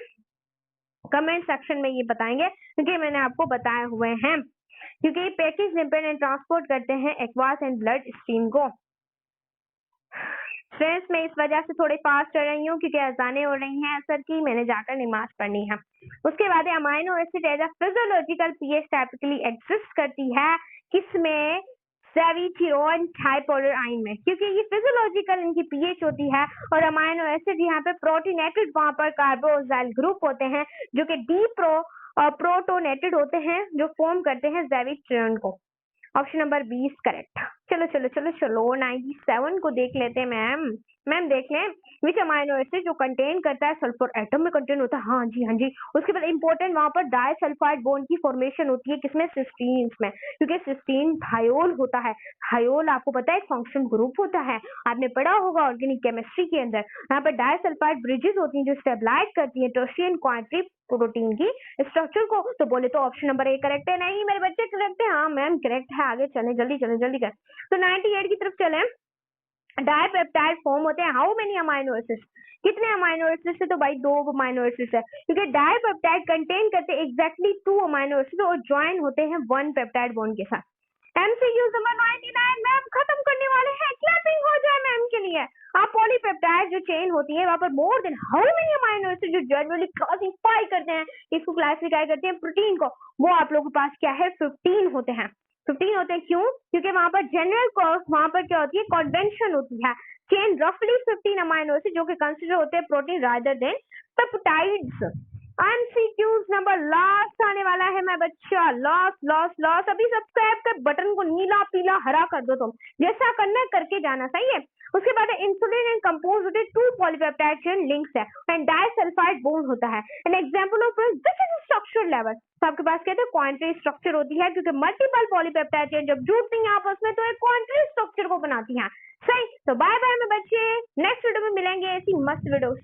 कमेंट सेक्शन में ये बताएंगे, क्योंकि मैंने आपको बताए हुए हैं, क्योंकि पैकेज लिपिड एंड ट्रांसपोर्ट करते हैं एक्वास एंड ब्लड स्ट्रीम को। फ्रेंड्स मैं इस वजह से थोड़ी फास्ट कर रही हूँ क्योंकि अजानें हो रही हैं असर की, मैंने जाकर नमाज पढ़नी है। उसके बाद amino acid as a physiological pH typically exist करती है किसमें, सेविथियोन थाइपोलोराइन में, क्योंकि ये फिजियोलॉजिकल इनकी पीएच होती है। और अमाइनो एसिड यहाँ पे प्रोटीनेटेड, वहां पर कार्बोक्सिल ग्रुप होते हैं जो कि प्रोटोनेटेड होते हैं, जो फॉर्म करते हैं सेविथियोन को। Option number 20 correct. चलो चलो चलो चलो 97 को देख लेते हैं मैम देख लें, विच अमाइनो एसिड जो कंटेन करता है सल्फर एटम में कंटेन होता है, हाँ जी। उसके बाद इंपॉर्टेंट वहां पर डाइसल्फाइड बॉन्ड की फॉर्मेशन होती है किसमें, सिस्टीन में, क्योंकि सिस्टीन थायोल होता है। थायोल आपको पता है एक फंक्शन ग्रुप होता है, आपने पढ़ा होगा ऑर्गेनिक केमिस्ट्री के अंदर। यहाँ पर डाइसल्फाइड ब्रिजेस होती हैं जो स्टेबलाइज करती है टर्शियन क्वांटिटी प्रोटीन की स्ट्रक्चर को। तो बोले तो ऑप्शन नंबर ए करेक्ट है, नहीं मेरे बच्चे करेक्ट है, हाँ मैम करेक्ट है। आगे चले जल्दी कर। तो 98 की तरफ चले। डाइपेप्टाइड फॉर्म होते हैं, हाउ मेनी अमाइनो एसिड्स, कितने अमाइनो एसिड्स है, तो भाई 2 अमाइनो एसिड्स है, क्योंकि डाइपेप्टाइड कंटेन करते हैं एग्जैक्टली 2 अमाइनो एसिड और ज्वाइन होते हैं 1 पेप्टाइड बॉन्ड के साथ। MCQ नंबर 99 मैम खत्म करने वाले हैं, क्लैपिंग हो जाए मैम के लिए। आप पॉलीपेप्टाइड जो चेन होती है वहां पर more than how many amino acid जो जनरली क्लासिफाई करते हैं, इसको क्लासिफाई करते हैं प्रोटीन को, वो आप लोगों के पास क्या है, 15 होते हैं। 15 होते हैं क्यों, क्योंकि वहां पर जनरल वहां पर क्या होती है, कन्वेंशन होती है, चेन रफली 15 अमाइनो एसिड जो कि कंसिडर होते हैं protein rather than peptides. MCQs number last आने वाला है मैं बच्चा, लास्ट। अभी सब्सक्राइब कर बटन को नीला पीला हरा कर दो, तुम जैसा करना है करके जाना, सही है। उसके बाद इंसुलिन एंड कंपोज होते हैं 2 पॉलीपेप्टाइड चेन लिंक्स है एंड डाइसल्फाइड बॉन्ड होता है। An example of this is structure level, तो आपके पास कहते हैं क्वांटरी स्ट्रक्चर होती है, क्योंकि मल्टीपल पॉलीपेप्टाइड चेन जब जुड़ती हैं आपस में तो एक क्वांटरी स्ट्रक्चर को बनाती हैं, सही। तो बाय बाय में बच्चे, नेक्स्ट वीडियो में मिलेंगे ऐसी मस्त वीडियो।